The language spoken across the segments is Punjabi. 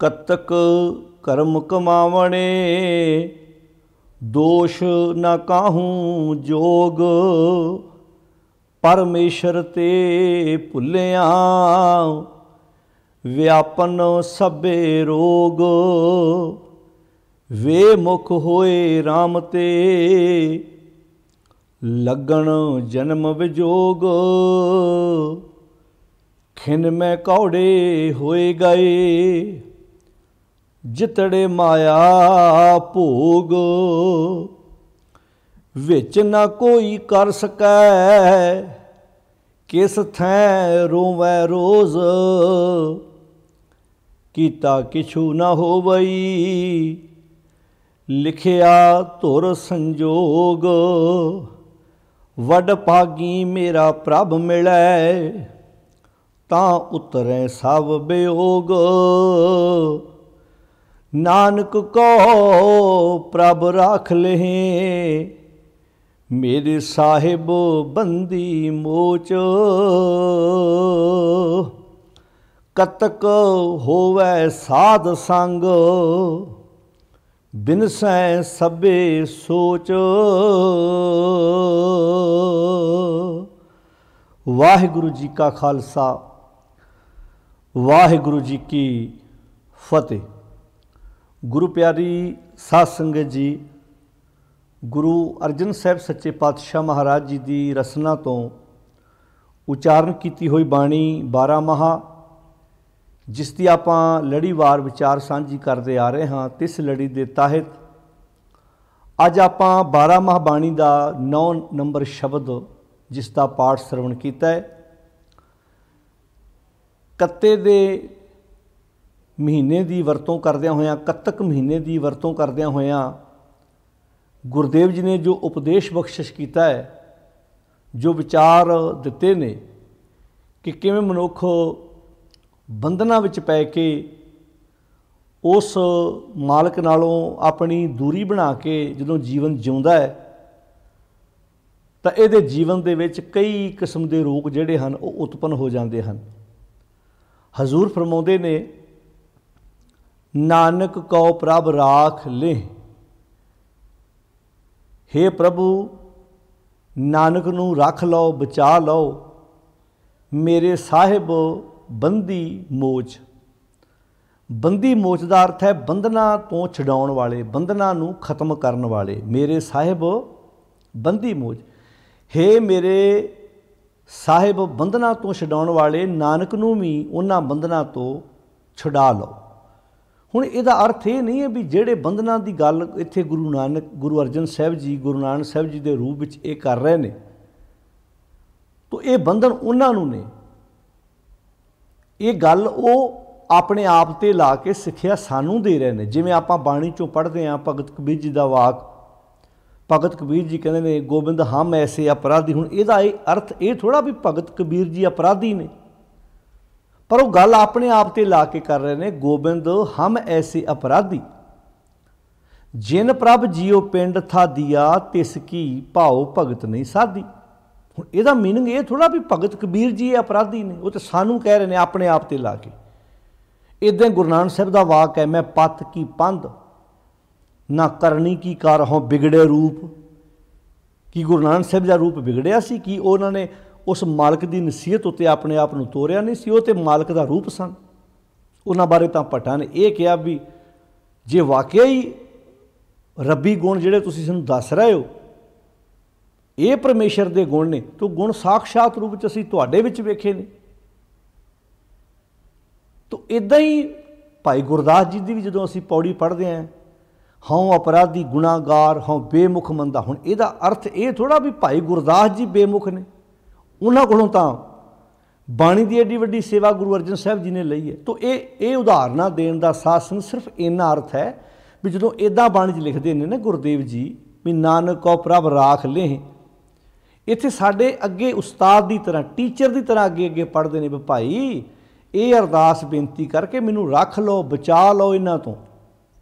कतक कर्म कमावणे, दोष न काहूँ जोग। परमेश्वर ते भुलिया, व्यापन सबे रोग। वे मुख होए राम ते, लगन जन्म विजोग। खिन में कौड़े होए गए, जितड़े माया भोग। विच न कोई कर सकै, किस थैं रोवै रोज। कीता किछु न होवई, लिखिया धुर संजोग। वड भागी मेरा प्रभ मिलै, तां उतरै सब वियोग। नानक को प्रभ राख लें, मेरे साहिब बंदी मोच। कतक होवै साध संग, बिनसै सबे सोच। वाहिगुरु जी का खालसा, वाहिगुरु जी की फतेह। गुरु प्यारी साध संगत जी, गुरु अर्जन साहब सच्चे पातशाह महाराज जी की रसना तो उचारण की हुई बाणी 12 माह, जिस की आप लड़ीवार विचार सांझी करते आ रहे हाँ। तिस लड़ी के तहत अज आप 12 माह बाणी का 9 नंबर शब्द जिसका पाठ श्रवण किया है। कत्ते दे महीने की वरतों करदियां होयां, कत्तक महीने की वरतों करदियां होयां गुरुदेव जी ने जो उपदेश बख्शिश किया है, जो विचार दिते ने कि किवें मनुख बंधना विच पै के उस मालक नालों अपनी दूरी बना के जदों जीवन जिउंदा है, तो इहदे जीवन दे विच कई किस्म के रोग जिहड़े हन वो उत्पन्न हो जाते हैं। हजूर फरमाउंदे ने, नानक को प्रभ राख ले। हे प्रभु, नानक नूं रख लो, बचा लो, मेरे साहिब बंदी मोच। बंदी मोच का अर्थ है बंधना तो छुड़ाउण वाले, बंधना नूं खत्म करन वाले। मेरे साहिब बंदी मोच, हे मेरे साहिब बंधना तो छुड़ाउण वाले, नानक नूं भी उन्हां बंधना तो छुड़ा लो। हुण इहदा अर्थ ये नहीं है भी जिहड़े बंधना की गल इत्थे गुरु नानक, गुरु अर्जन साहब जी, गुरु नानक साहब जी के रूप में ये कर रहे हैं, तो ये बंधन उन्होंने ने, ये गल वो अपने आप ते ला के सिक्ख्या सानू दे रहे हैं। जिवें आपां बाणी चों पढ़ते हैं, भगत कबीर जी का वाक, भगत कबीर जी कहते हैं, गोबिंद हम ऐसे अपराधी। हुण इहदा अर्थ ये थोड़ा भी भगत कबीर जी अपराधी ने, पर वो गल अपने आप ते ला के कर रहे हैं, गोबिंद हम ऐसे अपराधी। जिन प्रभ जियो पिंड था दिया, तिसकी भाव भगत नहीं साधी। हुण इहदा मीनिंग ये थोड़ा भी भगत कबीर जी अपराधी ने, वो तो सानू कह रहे हैं अपने आप ते ला के। इदां गुरु नानक साहब का वाक है, मैं पत की पंध ना करनी की कार हों बिगड़े रूप। कि गुरु नानक साहब का रूप बिगड़िया सी, कि उन्होंने उस मालक की नसीहत उत्ते अपने आप को तोरिया नहीं सी, वो तो मालक का रूप सन। उन्होंने बारे तो भट्टां ने यह कहा भी जे वाकई ही रब्बी गुण जिहड़े तुसीं सानूं दस रहे हो ये परमेश्वर के गुण ने, तो गुण साक्षात रूप च असीं तुहाडे विच वेखे ने। तो इदां ही भाई गुरदास जी की भी जदों असीं पौड़ी पढ़ते हैं, हाँ अपराधी गुनाहगार हाँ बेमुख मंदा। हुण इहदा अर्थ ये थोड़ा भी भाई गुरदास जी बेमुख ने, उन्हां कोलों तां बाणी की एडी वड्डी सेवा गुरु अर्जन साहब जी ने लई है। तो ये उदाहरणा देण दा सासन सिर्फ इन्ना अर्थ है भी जदों इदां बाणी च लिखदे ने ना गुरुदेव जी भी नानक को प्रभ राख ले, इत्थे साडे अगे उस्ताद की तरह, टीचर की तरह अगे अगे पढ़ते हैं भी भाई ये अरदास बेनती करके मैनू रख लो, बचा लो इन्हां तो,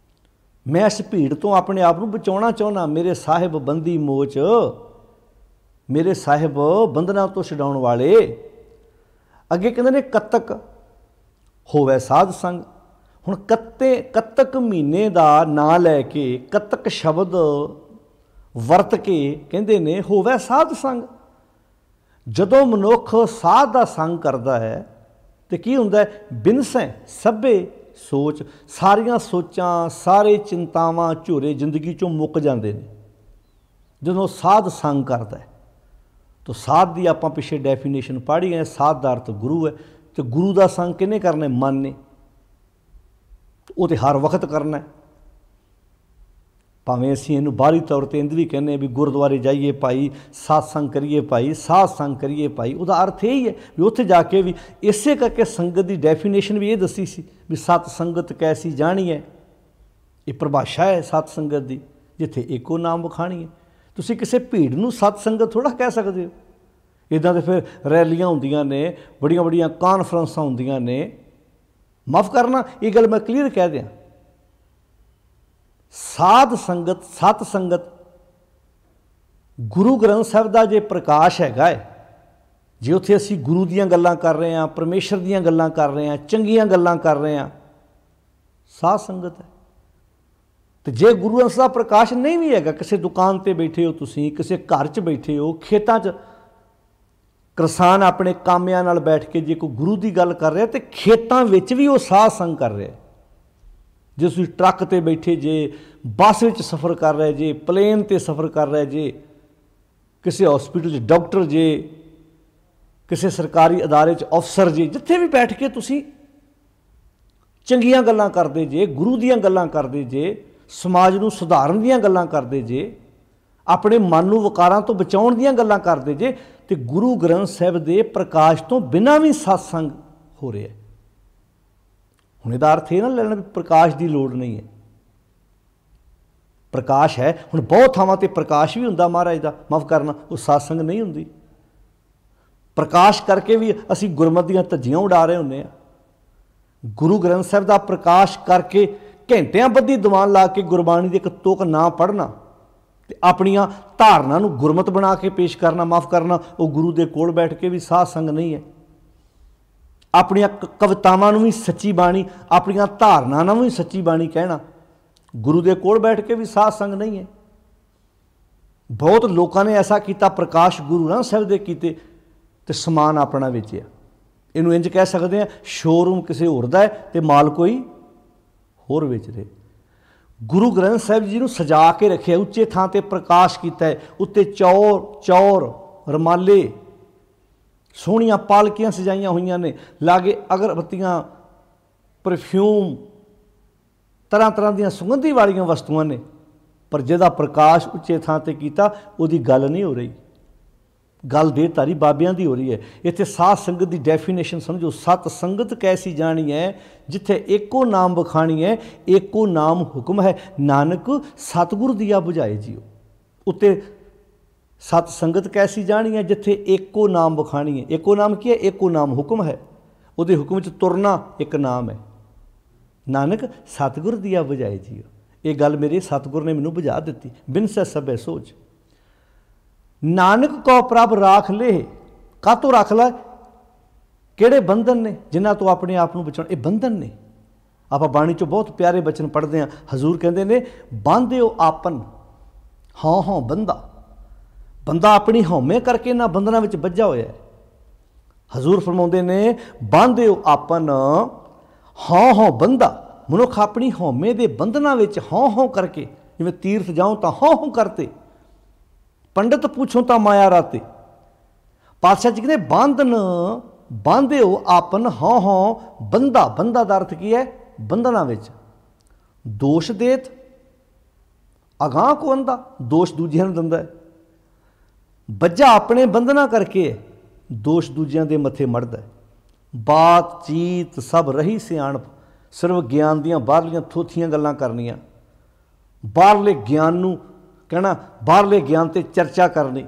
मैं इस भीड़ तो अपने आप को बचाना चाहुंदा। मेरे साहिब बंदी मोच, मेरे साहिब बंधना तो छुड़ाउण वाले। अगे कहते ने कतक होवै साध संग। ਹੁਣ ਕੱਤਕ ਮਹੀਨੇ ਦਾ ਨਾਂ ਲੈ ਕੇ ਕੱਤਕ ਸ਼ਬਦ ਵਰਤ ਕੇ ਕਹਿੰਦੇ ਨੇ ਹੋਵੇ ਸਾਧ ਸੰਗ। ਜਦੋਂ ਮਨੁੱਖ ਸਾਧ ਦਾ ਸੰਗ ਕਰਦਾ ਹੈ ਤੇ ਕੀ ਹੁੰਦਾ? ਬਿਨਸੈ ਸਭੇ ਸੋਚ, ਸਾਰੀਆਂ ਸੋਚਾਂ ਸਾਰੇ ਚਿੰਤਾਵਾਂ ਝੋਰੇ ਜ਼ਿੰਦਗੀ ਚੋਂ ਮੁੱਕ ਜਾਂਦੇ ਨੇ ਜਦੋਂ ਸਾਧ ਸੰਗ ਕਰਦਾ ਹੈ। ਤਾਂ ਸਾਧ ਦੀ ਆਪਾਂ ਪਿੱਛੇ ਡੈਫੀਨੇਸ਼ਨ ਪੜ੍ਹੀ ਹੈ, ਸਾਧ ਦਾ ਅਰਥ ਗੁਰੂ ਹੈ। ਤੇ ਗੁਰੂ ਦਾ ਸੰਗ ਕਿਹਨੇ ਕਰਨਾ? ਮਨ ਨੇ। ਉਹ ਤੇ ਹਰ ਵਕਤ ਕਰਨਾ ਹੈ। ਭਾਵੇਂ ਅਸੀਂ ਇਹਨੂੰ ਬਾਹਰੀ ਤੌਰ 'ਤੇ ਇੰਝ ਵੀ ਕਹਿੰਦੇ ਵੀ ਗੁਰਦੁਆਰੇ ਜਾਈਏ ਭਾਈ, ਸਤਸੰਗ ਕਰੀਏ ਭਾਈ, ਸਾਧ ਸੰਗ ਕਰੀਏ ਭਾਈ। ਉਹਦਾ ਅਰਥ ਇਹ ਹੀ ਹੈ ਵੀ ਉੱਥੇ ਜਾ ਕੇ ਵੀ ਇਸੇ ਕਰਕੇ ਸੰਗਤ ਦੀ ਡੈਫੀਨੇਸ਼ਨ ਵੀ ਇਹ ਦੱਸੀ ਸੀ ਵੀ ਸਤ ਸੰਗਤ ਕੈਸੀ ਜਾਣੀ ਹੈ। ਇਹ ਪਰਿਭਾਸ਼ਾ ਹੈ ਸਤ ਸੰਗਤ ਦੀ, ਜਿੱਥੇ ਇੱਕੋ ਨਾਮ ਵਖਾਣੀ ਹੈ। ਤੁਸੀਂ ਕਿਸੇ ਭੀੜ ਨੂੰ ਸਤ ਸੰਗਤ ਥੋੜ੍ਹਾ ਕਹਿ ਸਕਦੇ ਹੋ। ਇੱਦਾਂ ਤਾਂ ਫਿਰ ਰੈਲੀਆਂ ਹੁੰਦੀਆਂ ਨੇ, ਬੜੀਆਂ ਬੜੀਆਂ ਕਾਨਫਰੰਸਾਂ ਹੁੰਦੀਆਂ ਨੇ। ਮਾਫ਼ ਕਰਨਾ, ਇਹ ਗੱਲ ਮੈਂ ਕਲੀਅਰ ਕਹਿ ਦਿਆਂ, ਸਾਧ ਸੰਗਤ, ਸਤ ਸੰਗਤ ਗੁਰੂ ਗ੍ਰੰਥ ਸਾਹਿਬ ਦਾ ਜੇ ਪ੍ਰਕਾਸ਼ ਹੈਗਾ ਹੈ, ਜੇ ਉੱਥੇ ਅਸੀਂ ਗੁਰੂ ਦੀਆਂ ਗੱਲਾਂ ਕਰ ਰਹੇ ਹਾਂ, ਪਰਮੇਸ਼ਰ ਦੀਆਂ ਗੱਲਾਂ ਕਰ ਰਹੇ ਹਾਂ, ਚੰਗੀਆਂ ਗੱਲਾਂ ਕਰ ਰਹੇ ਹਾਂ, ਸਾਧ ਸੰਗਤ ਹੈ। ਤੇ ਜੇ ਗੁਰੂ ਗ੍ਰੰਥ ਸਾਹਿਬ ਦਾ ਪ੍ਰਕਾਸ਼ ਨਹੀਂ ਵੀ ਹੈਗਾ, ਕਿਸੇ ਦੁਕਾਨ 'ਤੇ ਬੈਠੇ ਹੋ ਤੁਸੀਂ, ਕਿਸੇ ਘਰ 'ਚ ਬੈਠੇ ਹੋ, ਖੇਤਾਂ 'ਚ ਕਿਸਾਨ ਆਪਣੇ ਕਾਮਿਆਂ ਨਾਲ ਬੈਠ ਕੇ ਜੇ ਕੋਈ ਗੁਰੂ ਦੀ ਗੱਲ ਕਰ ਰਿਹਾ, ਤੇ ਖੇਤਾਂ ਵਿੱਚ ਵੀ ਉਹ ਸਾਧ ਸੰਗ ਕਰ ਰਿਹਾ। ਜੇ ਤੁਸੀਂ ਟਰੱਕ 'ਤੇ ਬੈਠੇ ਜੇ, ਬੱਸ ਵਿੱਚ ਸਫ਼ਰ ਕਰ ਰਹੇ ਜੇ, ਪਲੇਨ 'ਤੇ ਸਫ਼ਰ ਕਰ ਰਹੇ ਜੇ, ਕਿਸੇ ਹਸਪੀਟਲ 'ਚ ਡਾਕਟਰ ਜੇ, ਕਿਸੇ ਸਰਕਾਰੀ ਅਦਾਰੇ 'ਚ ਅਫਸਰ ਜੇ, ਜਿੱਥੇ ਵੀ ਬੈਠ ਕੇ ਤੁਸੀਂ ਚੰਗੀਆਂ ਗੱਲਾਂ ਕਰਦੇ ਜੇ, ਗੁਰੂ ਦੀਆਂ ਗੱਲਾਂ ਕਰਦੇ ਜੇ, ਸਮਾਜ ਨੂੰ ਸੁਧਾਰਨ ਦੀਆਂ ਗੱਲਾਂ ਕਰਦੇ ਜੇ, ਆਪਣੇ ਮਨ ਨੂੰ ਵਿਕਾਰਾਂ ਤੋਂ ਬਚਾਉਣ ਦੀਆਂ ਗੱਲਾਂ ਕਰਦੇ ਜੇ, ਤੇ ਗੁਰੂ ਗ੍ਰੰਥ ਸਾਹਿਬ ਦੇ ਪ੍ਰਕਾਸ਼ ਤੋਂ ਬਿਨਾਂ ਵੀ ਸਤਸੰਗ ਹੋ ਰਿਹਾ। ਹੁਣ ਇਹਦਾ ਅਰਥ ਇਹ ਨਾ ਲੈਣਾ ਵੀ ਪ੍ਰਕਾਸ਼ ਦੀ ਲੋੜ ਨਹੀਂ ਹੈ। ਪ੍ਰਕਾਸ਼ ਹੈ। ਹੁਣ ਬਹੁਤ ਥਾਵਾਂ 'ਤੇ ਪ੍ਰਕਾਸ਼ ਵੀ ਹੁੰਦਾ ਮਹਾਰਾਜ ਦਾ, ਮਾਫ਼ ਕਰਨਾ, ਉਹ ਸਤਸੰਗ ਨਹੀਂ ਹੁੰਦੀ। ਪ੍ਰਕਾਸ਼ ਕਰਕੇ ਵੀ ਅਸੀਂ ਗੁਰਮਤਿ ਦੀਆਂ ਧੱਜੀਆਂ ਉਡਾ ਰਹੇ ਹੁੰਦੇ ਹਾਂ। ਗੁਰੂ ਗ੍ਰੰਥ ਸਾਹਿਬ ਦਾ ਪ੍ਰਕਾਸ਼ ਕਰਕੇ ਘੰਟਿਆਂ ਬੱਧੀ ਦੀਵਾਨ ਲਾ ਕੇ ਗੁਰਬਾਣੀ ਦੇ ਇੱਕ ਤੁਕ ਨਾ ਪੜ੍ਹਨਾ ਤੇ ਆਪਣੀਆਂ ਧਾਰਨਾ ਨੂੰ ਗੁਰਮਤ ਬਣਾ ਕੇ ਪੇਸ਼ ਕਰਨਾ, ਮਾਫ਼ ਕਰਨਾ, ਉਹ ਗੁਰੂ ਦੇ ਕੋਲ ਬੈਠ ਕੇ ਵੀ ਸਾਧ ਸੰਗ ਨਹੀਂ ਹੈ। ਆਪਣੀਆਂ ਕਵਿਤਾਵਾਂ ਨੂੰ ਵੀ ਸੱਚੀ ਬਾਣੀ, ਆਪਣੀਆਂ ਧਾਰਨਾ ਨੂੰ ਵੀ ਸੱਚੀ ਬਾਣੀ ਕਹਿਣਾ, ਗੁਰੂ ਦੇ ਕੋਲ ਬੈਠ ਕੇ ਵੀ ਸਾਧ ਸੰਗ ਨਹੀਂ ਹੈ। ਬਹੁਤ ਲੋਕਾਂ ਨੇ ਐਸਾ ਕੀਤਾ, ਪ੍ਰਕਾਸ਼ ਗੁਰੂ ਗ੍ਰੰਥ ਸਾਹਿਬ ਦੇ ਕੀਤੇ ਤੇ ਸਮਾਨ ਆਪਣਾ ਵੇਚਿਆ। ਇਹਨੂੰ ਇੰਝ ਕਹਿ ਸਕਦੇ ਹਾਂ, ਸ਼ੋਰੂਮ ਕਿਸੇ ਹੋਰ ਦਾ ਹੈ ਤੇ ਮਾਲ ਕੋਈ ਹੋਰ ਵੇਚ ਰਹੇ। ਗੁਰੂ ਗ੍ਰੰਥ ਸਾਹਿਬ ਜੀ ਨੂੰ ਸਜਾ ਕੇ ਰੱਖਿਆ, ਉੱਚੇ ਥਾਂ 'ਤੇ ਪ੍ਰਕਾਸ਼ ਕੀਤਾ ਹੈ, ਉੱਤੇ ਚੌਰ ਰਮਾਲੇ, ਸੋਹਣੀਆਂ ਪਾਲਕੀਆਂ ਸਜਾਈਆਂ ਹੋਈਆਂ ਨੇ, ਲਾਗੇ ਅਗਰਬੱਤੀਆਂ, ਪਰਫਿਊਮ, ਤਰ੍ਹਾਂ ਤਰ੍ਹਾਂ ਦੀਆਂ ਸੁਗੰਧੀ ਵਾਲੀਆਂ ਵਸਤੂਆਂ ਨੇ। ਪਰ ਜਿਹਦਾ ਪ੍ਰਕਾਸ਼ ਉੱਚੇ ਥਾਂ 'ਤੇ ਕੀਤਾ, ਉਹਦੀ ਗੱਲ ਨਹੀਂ ਹੋ ਰਹੀ। ਗੱਲ ਦੇਹਧਾਰੀ ਬਾਬਿਆਂ ਦੀ ਹੋ ਰਹੀ ਹੈ। ਇੱਥੇ ਸਾਧ ਸੰਗਤ ਦੀ ਡੈਫੀਨੇਸ਼ਨ ਸਮਝੋ, ਸਤ ਸੰਗਤ ਕੈਸੀ ਜਾਣੀ ਹੈ, ਜਿੱਥੇ ਏਕੋ ਨਾਮ ਬਖਾਣੀ ਹੈ, ਏਕੋ ਨਾਮ ਹੁਕਮ ਹੈ, ਨਾਨਕ ਸਤਿਗੁਰ ਦੀਆ ਬੁਝਾਏ ਜੀਓ। ਉੱਤੇ ਸਤ ਸੰਗਤ ਕੈਸੀ ਜਾਣੀ ਹੈ, ਜਿੱਥੇ ਏਕੋ ਨਾਮ ਬਖਾਣੀ ਹੈ। ਏਕੋ ਨਾਮ ਕੀ ਹੈ? ਏਕੋ ਨਾਮ ਹੁਕਮ ਹੈ। ਉਹਦੇ ਹੁਕਮ 'ਚ ਤੁਰਨਾ ਇੱਕ ਨਾਮ ਹੈ, ਨਾਨਕ ਸਤਿਗੁਰ ਦੀਆ ਬੁਝਾਏ ਜੀਓ। ਇਹ ਗੱਲ ਮੇਰੇ ਸਤਿਗੁਰ ਨੇ ਮੈਨੂੰ ਬੁਝਾ ਦਿੱਤੀ। ਬਿਨ ਸੈ ਸਭੈ ਸੋਚ, ਨਾਨਕ ਕੋ ਪ੍ਰਭ ਰਾਖ ਲੇ। ਕਾਹਤੋਂ ਰੱਖ ਲੈ? ਕਿਹੜੇ ਬੰਧਨ ਨੇ ਜਿਨ੍ਹਾਂ ਤੋਂ ਆਪਣੇ ਆਪ ਨੂੰ ਬਚਾਉਣਾ? ਇਹ ਬੰਧਨ ਨੇ। ਆਪਾਂ ਬਾਣੀ 'ਚੋਂ ਬਹੁਤ ਪਿਆਰੇ ਬਚਨ ਪੜ੍ਹਦੇ ਹਾਂ। ਹਜ਼ੂਰ ਕਹਿੰਦੇ ਨੇ, ਬਾਂਧਿਓ ਆਪਨ ਹਉ ਹਉ ਬੰਦਾ। ਬੰਦਾ ਆਪਣੀ ਹਉਮੈ ਕਰਕੇ ਇਹਨਾਂ ਬੰਧਨਾਂ ਵਿੱਚ ਬੱਝਾ ਹੋਇਆ ਹੈ। ਹਜ਼ੂਰ ਫਰਮਾਉਂਦੇ ਨੇ, ਬਾਂਧਿਓ ਆਪਨ ਹਉ ਹਉ ਬੰਦਾ। ਮਨੁੱਖ ਆਪਣੀ ਹਉਮੈ ਦੇ ਬੰਧਨਾਂ ਵਿੱਚ ਹਉ ਹਉ ਕਰਕੇ, ਜਿਵੇਂ ਤੀਰਥ ਜਾਉ ਤਾਂ ਹਉ ਹਉ ਕਰਤੇ, ਪੰਡਤ ਪੁੱਛੋ ਤਾਂ ਮਾਇਆ ਰਾਤੇ। ਪਾਤਸ਼ਾਹ ਜੀ ਕਹਿੰਦੇ, ਬਾਂਧਨ ਬਾਂਧਿਓ ਆਪਨ ਹਉ ਹਉ ਬੰਦਾ। ਬੰਦਾ ਦਾ ਅਰਥ ਕੀ ਹੈ? ਬੰਧਨਾਂ ਵਿੱਚ। ਦੋਸ਼ ਦੇਤ ਅਗਾਂਹ ਕੋ ਅੰਦਾ, ਦੋਸ਼ ਦੂਜਿਆਂ ਨੂੰ ਦਿੰਦਾ ਹੈ। ਬੱਝਾ ਆਪਣੇ ਬੰਧਨਾਂ ਕਰਕੇ, ਦੋਸ਼ ਦੂਜਿਆਂ ਦੇ ਮੱਥੇ ਮੜਦਾ। ਬਾਤ ਚੀਤ ਸਭ ਰਹੀ ਸਿਆਣਪ। ਸਿਰਫ ਗਿਆਨ ਦੀਆਂ ਬਾਹਰਲੀਆਂ ਥੋਥੀਆਂ ਗੱਲਾਂ ਕਰਨੀਆਂ, ਬਾਹਰਲੇ ਗਿਆਨ ਨੂੰ ਕਹਿਣਾ, ਬਾਹਰਲੇ ਗਿਆਨ 'ਤੇ ਚਰਚਾ ਕਰਨੀ।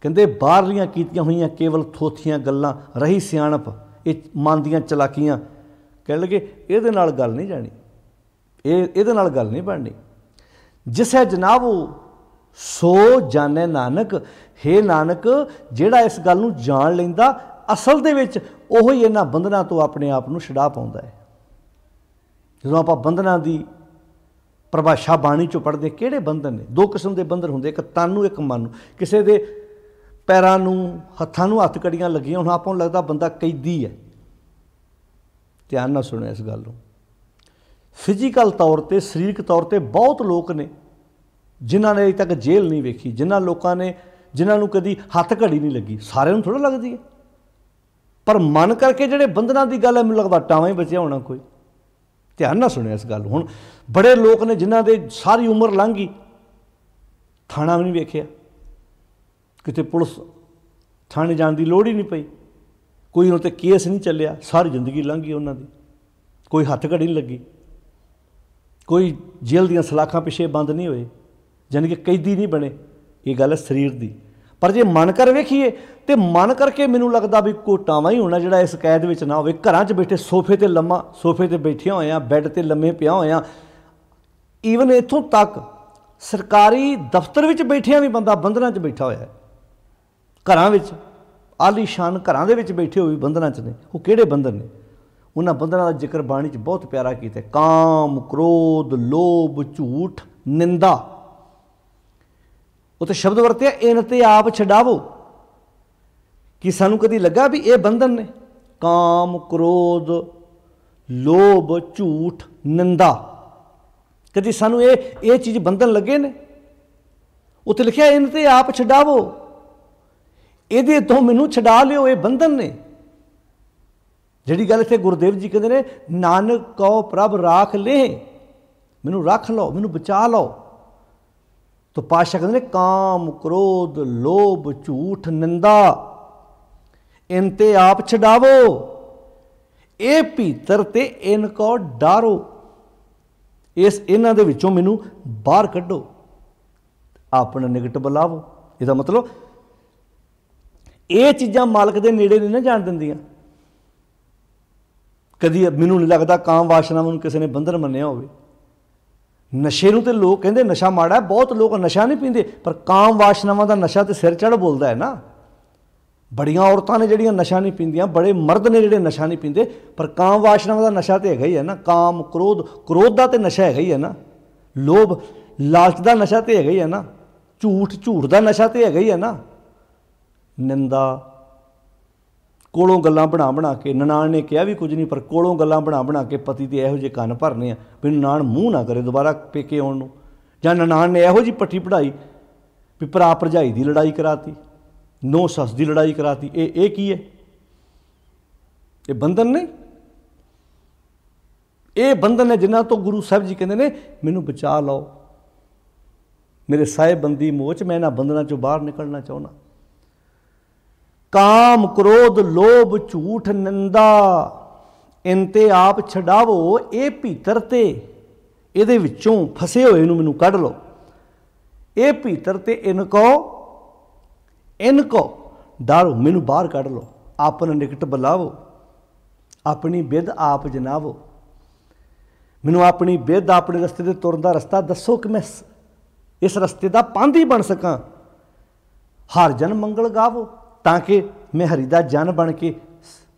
ਕਹਿੰਦੇ ਬਾਹਰਲੀਆਂ ਕੀਤੀਆਂ ਹੋਈਆਂ ਕੇਵਲ ਥੋਥੀਆਂ ਗੱਲਾਂ, ਰਹੀ ਸਿਆਣਪ। ਇਹ ਮਨ ਦੀਆਂ ਚਲਾਕੀਆਂ। ਕਹਿ ਲਗੇ ਇਹਦੇ ਨਾਲ ਗੱਲ ਨਹੀਂ ਜਾਣੀ, ਇਹਦੇ ਨਾਲ ਗੱਲ ਨਹੀਂ ਬਣਨੀ। ਜਿਸੈ ਜਨਾਬੋ ਸੋ ਜਾਣੈ ਨਾਨਕ। ਹੇ ਨਾਨਕ, ਜਿਹੜਾ ਇਸ ਗੱਲ ਨੂੰ ਜਾਣ ਲੈਂਦਾ, ਅਸਲ ਦੇ ਵਿੱਚ ਉਹ ਹੀ ਇਹਨਾਂ ਬੰਧਨਾਂ ਤੋਂ ਆਪਣੇ ਆਪ ਨੂੰ ਛੁਡਾ ਪਾਉਂਦਾ ਹੈ। ਜਦੋਂ ਆਪਾਂ ਬੰਧਨਾਂ ਦੀ ਪਰਿਭਾਸ਼ਾ ਬਾਣੀ 'ਚੋਂ ਪੜ੍ਹਦੇ, ਕਿਹੜੇ ਬੰਧਨ ਨੇ? ਦੋ ਕਿਸਮ ਦੇ ਬੰਧਨ ਹੁੰਦੇ, ਇੱਕ ਤਨ ਨੂੰ, ਇੱਕ ਮਨ ਨੂੰ। ਕਿਸੇ ਦੇ ਪੈਰਾਂ ਨੂੰ, ਹੱਥਾਂ ਨੂੰ ਹੱਥ ਕੜੀਆਂ ਲੱਗੀਆਂ, ਹੁਣ ਆਪਾਂ ਨੂੰ ਲੱਗਦਾ ਬੰਦਾ ਕੈਦੀ ਹੈ। ਧਿਆਨ ਨਾਲ ਸੁਣਿਓ ਇਸ ਗੱਲ ਨੂੰ। ਫਿਜ਼ੀਕਲ ਤੌਰ 'ਤੇ, ਸਰੀਰਕ ਤੌਰ 'ਤੇ ਬਹੁਤ ਲੋਕ ਨੇ ਜਿਨ੍ਹਾਂ ਨੇ ਅਜੇ ਤੱਕ ਜੇਲ੍ਹ ਨਹੀਂ ਵੇਖੀ, ਜਿਨ੍ਹਾਂ ਨੂੰ ਕਦੀ ਹੱਥ ਘੜੀ ਨਹੀਂ ਲੱਗੀ। ਸਾਰਿਆਂ ਨੂੰ ਥੋੜ੍ਹਾ ਲੱਗਦੀ ਹੈ, ਪਰ ਮਨ ਕਰਕੇ ਜਿਹੜੇ ਬੰਧਨਾਂ ਦੀ ਗੱਲ ਹੈ, ਮੈਨੂੰ ਲੱਗਦਾ ਟਾਵਾਂ ਹੀ ਬਚਿਆ ਹੋਣਾ ਕੋਈ। ਧਿਆਨ ਨਾਲ ਸੁਣਿਆ ਇਸ ਗੱਲ। ਹੁਣ ਬੜੇ ਲੋਕ ਨੇ ਜਿਨ੍ਹਾਂ ਦੇ ਸਾਰੀ ਉਮਰ ਲੰਘ ਗਈ, ਥਾਣਾ ਵੀ ਨਹੀਂ ਵੇਖਿਆ, ਕਿਤੇ ਪੁਲਿਸ ਥਾਣੇ ਜਾਣ ਦੀ ਲੋੜ ਹੀ ਨਹੀਂ ਪਈ, ਕੋਈ ਉਹਨਾਂ 'ਤੇ ਕੇਸ ਨਹੀਂ ਚੱਲਿਆ, ਸਾਰੀ ਜ਼ਿੰਦਗੀ ਲੰਘ ਗਈ ਉਹਨਾਂ ਦੀ, ਕੋਈ ਹੱਥ ਘੜੀ ਨਹੀਂ ਲੱਗੀ, ਕੋਈ ਜੇਲ੍ਹ ਦੀਆਂ ਸਲਾਖਾਂ ਪਿੱਛੇ ਬੰਦ ਨਹੀਂ ਹੋਏ, ਯਾਨੀ ਕਿ ਕੈਦੀ ਨਹੀਂ ਬਣੇ। ਇਹ ਗੱਲ ਹੈ ਸਰੀਰ ਦੀ। ਪਰ ਜੇ ਮਨ ਕਰ ਵੇਖੀਏ ਤੇ ਮਨ ਕਰਕੇ ਮੈਨੂੰ ਲੱਗਦਾ ਵੀ ਟਾਵਾਂ ਹੀ ਹੋਣਾ ਜਿਹੜਾ ਇਸ ਕੈਦ ਵਿੱਚ ਨਾ ਹੋਵੇ। ਘਰਾਂ 'ਚ ਬੈਠੇ ਸੋਫੇ 'ਤੇ ਬੈਠਿਆਂ ਹੋਇਆਂ, ਬੈੱਡ 'ਤੇ ਲੰਮੇ ਪਿਆ ਹੋਇਆਂ, ਈਵਨ ਇੱਥੋਂ ਤੱਕ ਸਰਕਾਰੀ ਦਫ਼ਤਰ ਵਿੱਚ ਬੈਠਿਆਂ ਵੀ ਬੰਦਾ ਬੰਧਨਾਂ 'ਚ ਬੈਠਾ ਹੋਇਆ ਹੈ। ਘਰਾਂ ਵਿੱਚ, ਆਲੀਸ਼ਾਨ ਘਰਾਂ ਦੇ ਵਿੱਚ ਬੈਠੇ ਹੋਏ ਬੰਧਨਾਂ 'ਚ ਨੇ। ਉਹ ਕਿਹੜੇ ਬੰਧਨ ਨੇ? ਉਹਨਾਂ ਬੰਧਨਾਂ ਦਾ ਜ਼ਿਕਰ ਬਾਣੀ 'ਚ ਬਹੁਤ ਪਿਆਰਾ ਕੀਤਾ। ਕਾਮ, ਕ੍ਰੋਧ, ਲੋਭ, ਝੂਠ, ਨਿੰਦਾ। ਉੱਥੇ ਸ਼ਬਦ ਵਰਤਿਆ, ਇਨ ਤੇ ਆਪ ਛਡਾਵੋ। ਕਿ ਸਾਨੂੰ ਕਦੀ ਲੱਗਾ ਵੀ ਇਹ ਬੰਧਨ ਨੇ? ਕਾਮ, ਕ੍ਰੋਧ, ਲੋਭ, ਝੂਠ, ਨਿੰਦਾ, ਕਦੀ ਸਾਨੂੰ ਇਹ ਚੀਜ਼ ਬੰਧਨ ਲੱਗੇ ਨੇ? ਉੱਥੇ ਲਿਖਿਆ ਇਨ ਤੇ ਆਪ ਛਡਾਵੋ, ਇਹਦੇ ਤੋਂ ਮੈਨੂੰ ਛਡਾ ਲਿਓ, ਇਹ ਬੰਧਨ ਨੇ। ਜਿਹੜੀ ਗੱਲ ਇੱਥੇ ਗੁਰਦੇਵ ਜੀ ਕਹਿੰਦੇ ਨੇ, ਨਾਨਕ ਕਉ ਪ੍ਰਭ ਰਾਖ ਲੈ, ਮੈਨੂੰ ਰੱਖ ਲਓ, ਮੈਨੂੰ ਬਚਾ ਲਓ। ਤਾਂ ਪਾਤਸ਼ਾਹ ਕਹਿੰਦੇ ਨੇ ਕਾਮ, ਕ੍ਰੋਧ, ਲੋਭ, ਝੂਠ, ਨਿੰਦਾ, ਇਨ ਤੇ ਆਪ ਛਡਾਵੋ, ਇਹ ਭੀਤਰ ਤੇ ਇਨ ਕੋ ਡਾਰੋ। ਇਹਨਾਂ ਦੇ ਵਿੱਚੋਂ ਮੈਨੂੰ ਬਾਹਰ ਕੱਢੋ, ਆਪਣਾ ਨਿਕਟ ਬੁਲਾਵੋ। ਇਹਦਾ ਮਤਲਬ ਇਹ ਚੀਜ਼ਾਂ ਮਾਲਕ ਦੇ ਨੇੜੇ ਨਹੀਂ ਨਾ ਜਾਣ ਦਿੰਦੀਆਂ। ਕਦੀ ਮੈਨੂੰ ਨਹੀਂ ਲੱਗਦਾ ਕਾਮ ਵਾਸ਼ਨਾਵਾਂ ਨੂੰ ਕਿਸੇ ਨੇ ਬੰਧਨ ਮੰਨਿਆ ਹੋਵੇ। ਨਸ਼ੇ ਨੂੰ ਤੇ ਲੋਕ ਕਹਿੰਦੇ ਨਸ਼ਾ ਮਾੜਾ ਹੈ, ਬਹੁਤ ਲੋਕ ਨਸ਼ਾ ਨਹੀਂ ਪੀਂਦੇ, ਪਰ ਕਾਮ ਵਾਸ਼ਨਾਵਾਂ ਦਾ ਨਸ਼ਾ ਤੇ ਸਿਰ ਚੜ੍ਹ ਬੋਲਦਾ ਹੈ ਨਾ। ਬੜੀਆਂ ਔਰਤਾਂ ਨੇ ਜਿਹੜੀਆਂ ਨਸ਼ਾ ਨਹੀਂ ਪੀਂਦੀਆਂ, ਬੜੇ ਮਰਦ ਨੇ ਜਿਹੜੇ ਨਸ਼ਾ ਨਹੀਂ ਪੀਂਦੇ, ਪਰ ਕਾਮ ਵਾਸ਼ਨਾਵਾਂ ਦਾ ਨਸ਼ਾ ਤੇ ਹੈਗਾ ਹੀ ਹੈ ਨਾ। ਕਾਮ, ਕ੍ਰੋਧ ਦਾ ਤੇ ਨਸ਼ਾ ਹੈਗਾ ਹੀ ਹੈ ਨਾ। ਲੋਭ, ਲਾਲਚ ਦਾ ਨਸ਼ਾ ਤੇ ਹੈਗਾ ਹੀ ਹੈ ਨਾ। ਝੂਠ ਦਾ ਨਸ਼ਾ ਤੇ ਹੈਗਾ ਹੀ ਹੈ ਨਾ। ਨਿੰਦਾ, ਕੋਲੋਂ ਗੱਲਾਂ ਬਣਾ ਕੇ, ਨਨਾਣ ਨੇ ਕਿਹਾ ਵੀ ਕੁਝ ਨਹੀਂ, ਪਰ ਕੋਲੋਂ ਗੱਲਾਂ ਬਣਾ ਕੇ ਪਤੀ ਦੇ ਇਹੋ ਜਿਹੇ ਕੰਨ ਭਰਨੇ ਆ ਵੀ ਨਨਾਣ ਮੂੰਹ ਨਾ ਕਰੇ ਦੁਬਾਰਾ ਪੇਕੇ ਆਉਣ ਨੂੰ। ਜਾਂ ਨਨਾਣ ਨੇ ਇਹੋ ਜਿਹੀ ਪੱਠੀ ਪੜਾਈ ਵੀ ਭਰਾ ਭਰਜਾਈ ਦੀ ਲੜਾਈ ਕਰਾਤੀ, ਨੌ ਸੱਸ ਦੀ ਲੜਾਈ ਕਰਾਤੀ। ਇਹ ਕੀ ਹੈ? ਇਹ ਬੰਧਨ ਨਹੀਂ। ਇਹ ਬੰਧਨ ਨੇ ਜਿਨ੍ਹਾਂ ਤੋਂ ਗੁਰੂ ਸਾਹਿਬ ਜੀ ਕਹਿੰਦੇ ਨੇ ਮੈਨੂੰ ਬਚਾ ਲਓ, ਮੇਰੇ ਸਾਹਿਬੰਦੀ ਮੋਹ 'ਚ ਮੈਂ ਇਹਨਾਂ ਬੰਧਨਾਂ 'ਚੋਂ ਬਾਹਰ ਨਿਕਲਣਾ ਚਾਹੁੰਦਾ। ਕਾਮ, ਕ੍ਰੋਧ, ਲੋਭ, ਝੂਠ, ਨਿੰਦਾ, ਇਨ ਤੇ ਆਪ ਛਡਾਵੋ, ਇਹ ਭੀਤਰ ਤੇ ਇਹਦੇ ਵਿੱਚੋਂ ਫਸੇ ਹੋਏ ਨੂੰ ਮੈਨੂੰ ਕੱਢ ਲਓ। ਇਹ ਭੀਤਰ ਤੇ ਇਨ ਕੋ ਡਾਰੋ, ਮੈਨੂੰ ਬਾਹਰ ਕੱਢ ਲਓ। ਆਪਣਾ ਨਿਕਟ ਬੁਲਾਵੋ, ਆਪਣੀ ਬਿਧ ਆਪ ਜਨਾਵੋ। ਮੈਨੂੰ ਆਪਣੀ ਬਿਧ, ਆਪਣੇ ਰਸਤੇ 'ਤੇ ਤੁਰਨ ਦਾ ਰਸਤਾ ਦੱਸੋ ਕਿ ਮੈਂ ਇਸ ਰਸਤੇ ਦਾ ਪਾਂਧੀ ਬਣ ਸਕਾਂ। ਹਰ ਜਨ ਮੰਗਲ ਗਾਵੋ, ਤਾਂ ਕਿ ਮੈਂ ਹਰੀ ਦਾ ਜਨ ਬਣ ਕੇ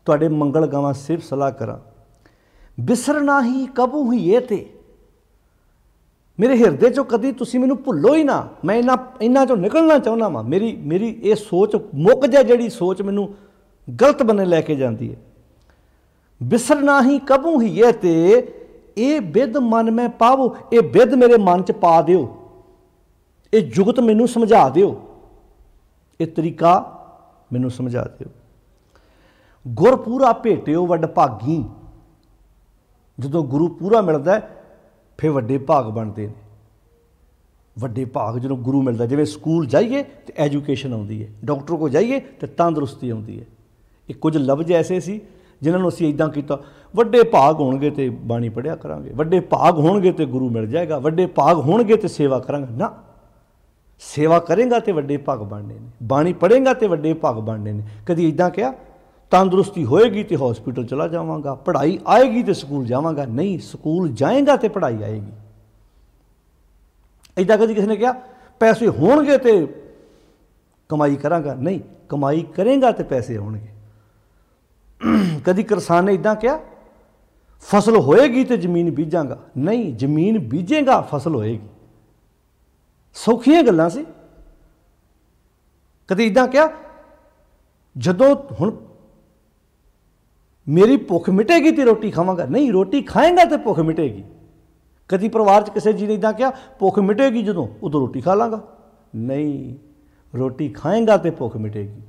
ਤੁਹਾਡੇ ਮੰਗਲ ਗਾਵਾਂ, ਸਿਫਤ ਸਲਾਹ ਕਰਾਂ। ਬਿਸਰਨਾ ਹੀ ਕਬੂ ਹੀ ਇਹ ਤੇ, ਮੇਰੇ ਹਿਰਦੇ 'ਚੋਂ ਕਦੀ ਤੁਸੀਂ ਮੈਨੂੰ ਭੁੱਲੋ ਹੀ ਨਾ। ਮੈਂ ਇਹਨਾਂ 'ਚੋਂ ਨਿਕਲਣਾ ਚਾਹੁੰਦਾ ਵਾਂ। ਮੇਰੀ ਇਹ ਸੋਚ ਮੁੱਕ ਜਾ, ਜਿਹੜੀ ਸੋਚ ਮੈਨੂੰ ਗਲਤ ਬੰਨੇ ਲੈ ਕੇ ਜਾਂਦੀ ਹੈ। ਬਿਸਰਨਾ ਹੀ ਕਬੂ ਹੀ ਇਹ ਤੇ, ਇਹ ਬਿਧ ਮਨ ਮੈਂ ਪਾਵੋ, ਇਹ ਬਿਧ ਮੇਰੇ ਮਨ 'ਚ ਪਾ ਦਿਓ, ਇਹ ਜੁਗਤ ਮੈਨੂੰ ਸਮਝਾ ਦਿਓ, ਇਹ ਤਰੀਕਾ ਮੈਨੂੰ ਸਮਝਾ ਦਿਓ। ਗੁਰ ਪੂਰਾ ਭੇਟਿਓ ਵੱਡ ਭਾਗੀ। ਜਦੋਂ ਗੁਰੂ ਪੂਰਾ ਮਿਲਦਾ ਫਿਰ ਵੱਡੇ ਭਾਗ ਬਣਦੇ ਨੇ। ਵੱਡੇ ਭਾਗ ਜਦੋਂ ਗੁਰੂ ਮਿਲਦਾ, ਜਿਵੇਂ ਸਕੂਲ ਜਾਈਏ ਤਾਂ ਐਜੂਕੇਸ਼ਨ ਆਉਂਦੀ ਹੈ, ਡਾਕਟਰ ਕੋਲ ਜਾਈਏ ਤਾਂ ਤੰਦਰੁਸਤੀ ਆਉਂਦੀ ਹੈ। ਇਹ ਕੁਝ ਲਫ਼ਜ਼ ਐਸੇ ਸੀ ਜਿਨ੍ਹਾਂ ਨੂੰ ਅਸੀਂ ਇੱਦਾਂ ਕੀਤਾ, ਵੱਡੇ ਭਾਗ ਹੋਣਗੇ ਤੇ ਬਾਣੀ ਪੜ੍ਹਿਆ ਕਰਾਂਗੇ, ਵੱਡੇ ਭਾਗ ਹੋਣਗੇ ਤੇ ਗੁਰੂ ਮਿਲ ਜਾਏਗਾ, ਵੱਡੇ ਭਾਗ ਹੋਣਗੇ ਤੇ ਸੇਵਾ ਕਰਾਂਗੇ। ਨਾ, ਸੇਵਾ ਕਰੇਗਾ ਤੇ ਵੱਡੇ ਭਾਗ ਬਣਨੇ ਨੇ, ਬਾਣੀ ਪੜ੍ਹੇਗਾ ਤੇ ਵੱਡੇ ਭਾਗ ਬਣਨੇ ਨੇ। ਕਦੀ ਇੱਦਾਂ ਕਿਹਾ ਤੰਦਰੁਸਤੀ ਹੋਏਗੀ ਤੇ ਹਸਪੀਟਲ ਚਲਾ ਜਾਵਾਂਗਾ, ਪੜ੍ਹਾਈ ਆਏਗੀ ਤੇ ਸਕੂਲ ਜਾਵਾਂਗਾ। ਨਹੀਂ, ਸਕੂਲ ਜਾਏਗਾ ਤੇ ਪੜ੍ਹਾਈ ਆਏਗੀ। ਇੱਦਾਂ ਕਦੀ ਕਿਸੇ ਨੇ ਕਿਹਾ ਪੈਸੇ ਹੋਣਗੇ ਤੇ ਕਮਾਈ ਕਰਾਂਗਾ। ਨਹੀਂ, ਕਮਾਈ ਕਰੇਗਾ ਤੇ ਪੈਸੇ ਆਉਣਗੇ। ਕਦੀ ਕਿਸਾਨ ਨੇ ਇੱਦਾਂ ਕਿਹਾ फसल होएगी तो जमीन बीजांगा, नहीं जमीन बीजेगा फसल होएगी। सौखियां गल्लां सी। कदे इदां क्या जदों हुण मेरी भुख मिटेगी तो रोटी खावांगा, नहीं रोटी खाएगा तो भुख मिटेगी। कदी परिवार च किसी जी ने इदां क्या भुख मिटेगी जदों उदों रोटी खा लांगा, नहीं रोटी खाएगा तो भुख मिटेगी।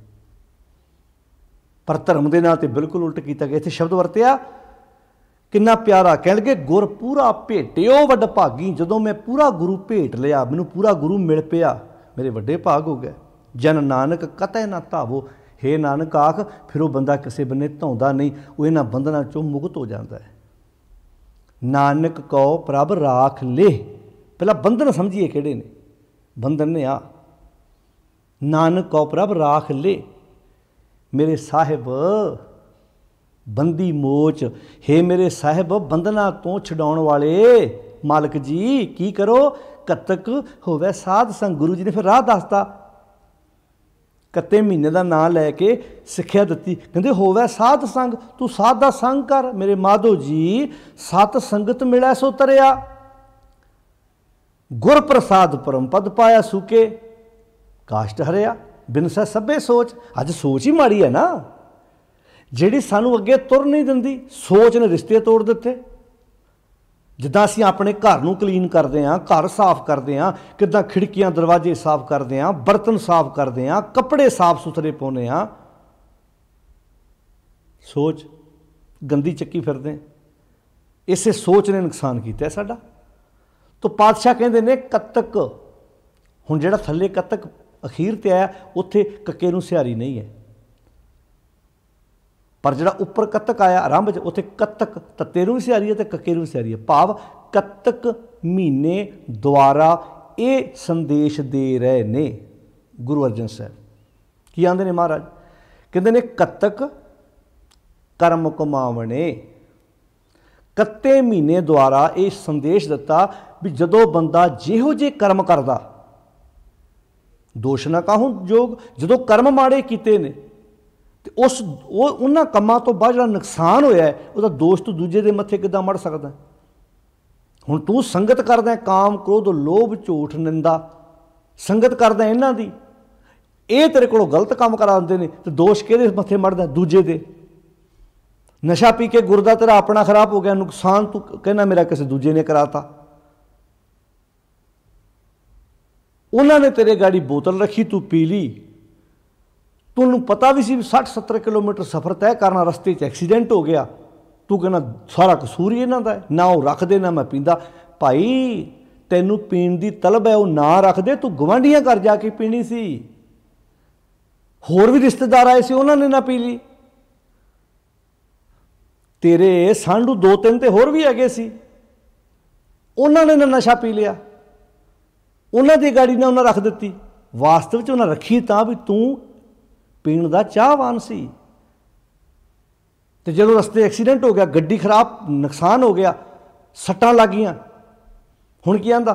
पर धर्म के नाम से बिल्कुल उल्ट किया गया। इत्थे शब्द वरतिया कितना प्यारा, कह लगे गुर पूरा भेटिओ वड भागी। जदों मैं पूरा गुरु भेट लिया, मैनू पूरा गुरु मिल पिया, मेरे वड्डे भाग हो गए। जन नानक कतै ना धावो, हे नानक आख फिर वो बंदा किसी बन्ने धौंदा नहीं, वो इन्हां बंधनां चों मुक्त हो जाता है। नानक कहो प्रभ राख ले, पहला बंधन समझिए किहड़े ने, बंधन ने आ नानक कहो प्रभ राख ले। मेरे साहिब बंदी मोच, हे मेरे साहिब बंधना तो छुड़ाउण वाले मालिक जी की करो, कतक होवे साध संग। गुरु जी ने फिर राह दसता, कत्ते महीने का नाम लैके सिक्ख्या दी, कहते होवे साध संग, तू साध दा संग कर। मेरे माधो जी सत संगत मिलै सो तरिया, गुर प्रसाद परम पद पाया सूके, काष्ट हरिया बिनसै सभे सोच। अज सोच ही माड़ी है ना, ਜਿਹੜੀ ਸਾਨੂੰ ਅੱਗੇ ਤੁਰ ਨਹੀਂ ਦਿੰਦੀ। ਸੋਚ ਨੇ ਰਿਸ਼ਤੇ ਤੋੜ ਦਿੱਤੇ। ਜਿੱਦਾਂ ਅਸੀਂ ਆਪਣੇ ਘਰ ਨੂੰ ਕਲੀਨ ਕਰਦੇ ਹਾਂ, ਘਰ ਸਾਫ਼ ਕਰਦੇ ਹਾਂ, ਕਿੱਦਾਂ ਖਿੜਕੀਆਂ ਦਰਵਾਜ਼ੇ ਸਾਫ਼ ਕਰਦੇ ਹਾਂ, ਬਰਤਨ ਸਾਫ਼ ਕਰਦੇ ਹਾਂ, ਕੱਪੜੇ ਸਾਫ਼ ਸੁਥਰੇ ਪਾਉਂਦੇ ਹਾਂ, ਸੋਚ ਗੰਦੀ ਚੱਕੀ ਫਿਰਦੇ। ਇਸੇ ਸੋਚ ਨੇ ਨੁਕਸਾਨ ਕੀਤਾ ਸਾਡਾ। ਤਾਂ ਪਾਤਸ਼ਾਹ ਕਹਿੰਦੇ ਨੇ ਕੱਤਕ, ਹੁਣ ਜਿਹੜਾ ਥੱਲੇ ਕੱਤਕ ਅਖੀਰ ਤੇ ਆਇਆ ਉੱਥੇ ਕੱਕੇ ਨੂੰ ਸਿਹਾਰੀ ਨਹੀਂ ਹੈ, पर जो उपर कतक आया आरंभ च उत्थे कतक तत्ते नूं भी सिहारी है तो कक्के नूं भी सिहारी है। भाव कतक महीने द्वारा ये संदेश दे रहे ने गुरु अर्जन साहब। की आंदे ने महाराज, कहते ने कतक कर्म कमावणे, कत्ते महीने द्वारा ये संदेश दिता भी जदों बंदा जिहो जे कर्म करदा, दोष ना कहूँ जोग, जदों कर्म माड़े कीते ने तो उस उन्हां कम्मां तो बाद जिहड़ा नुकसान होया है उसदा दोष तू दूजे दे मत्थे किद्दां मड़ सकदा। हुण तू संगत करदा है काम क्रोध लोभ झूठ निंदा, संगत करदा इन्हां दी, ये तेरे कोलों गलत काम करांदे ने तो दोष किहदे मत्थे मड़दा? दूजे दे। नशा पी के गुरदा तेरा अपना खराब हो गया, नुकसान तू कहना मेरा किसी दूजे ने कराता। उन्होंने तेरे गाड़ी बोतल रखी, तू पी ली, तूनू पता भी सी 60-70 किलोमीटर सफ़र तय करना, रस्ते एक्सीडेंट हो गया, तू कहना सारा कसूर ही इन्हां दा है, ना वो रखदे ना मैं पींदा। भाई तैनू पीण दी तलब है, वो ना रखदे, तू गवांढियां घर जाके पीनी सी, होर भी रिश्तेदार आए सी उन्होंने ना पी ली, तेरे सांडू 2-3 ते होर भी हैगे सी, उन्होंने ना नशा पी लिया, उन्हां दी गाड़ी ना उन्हें रख दी। वास्तव च उन्हें रखी तां भी तू पीण दा चाहवान सी, तो जो रस्ते एक्सीडेंट हो गया, गड्डी खराब, नुकसान हो गया, सट्टां लग गईयां, हुण की आंदा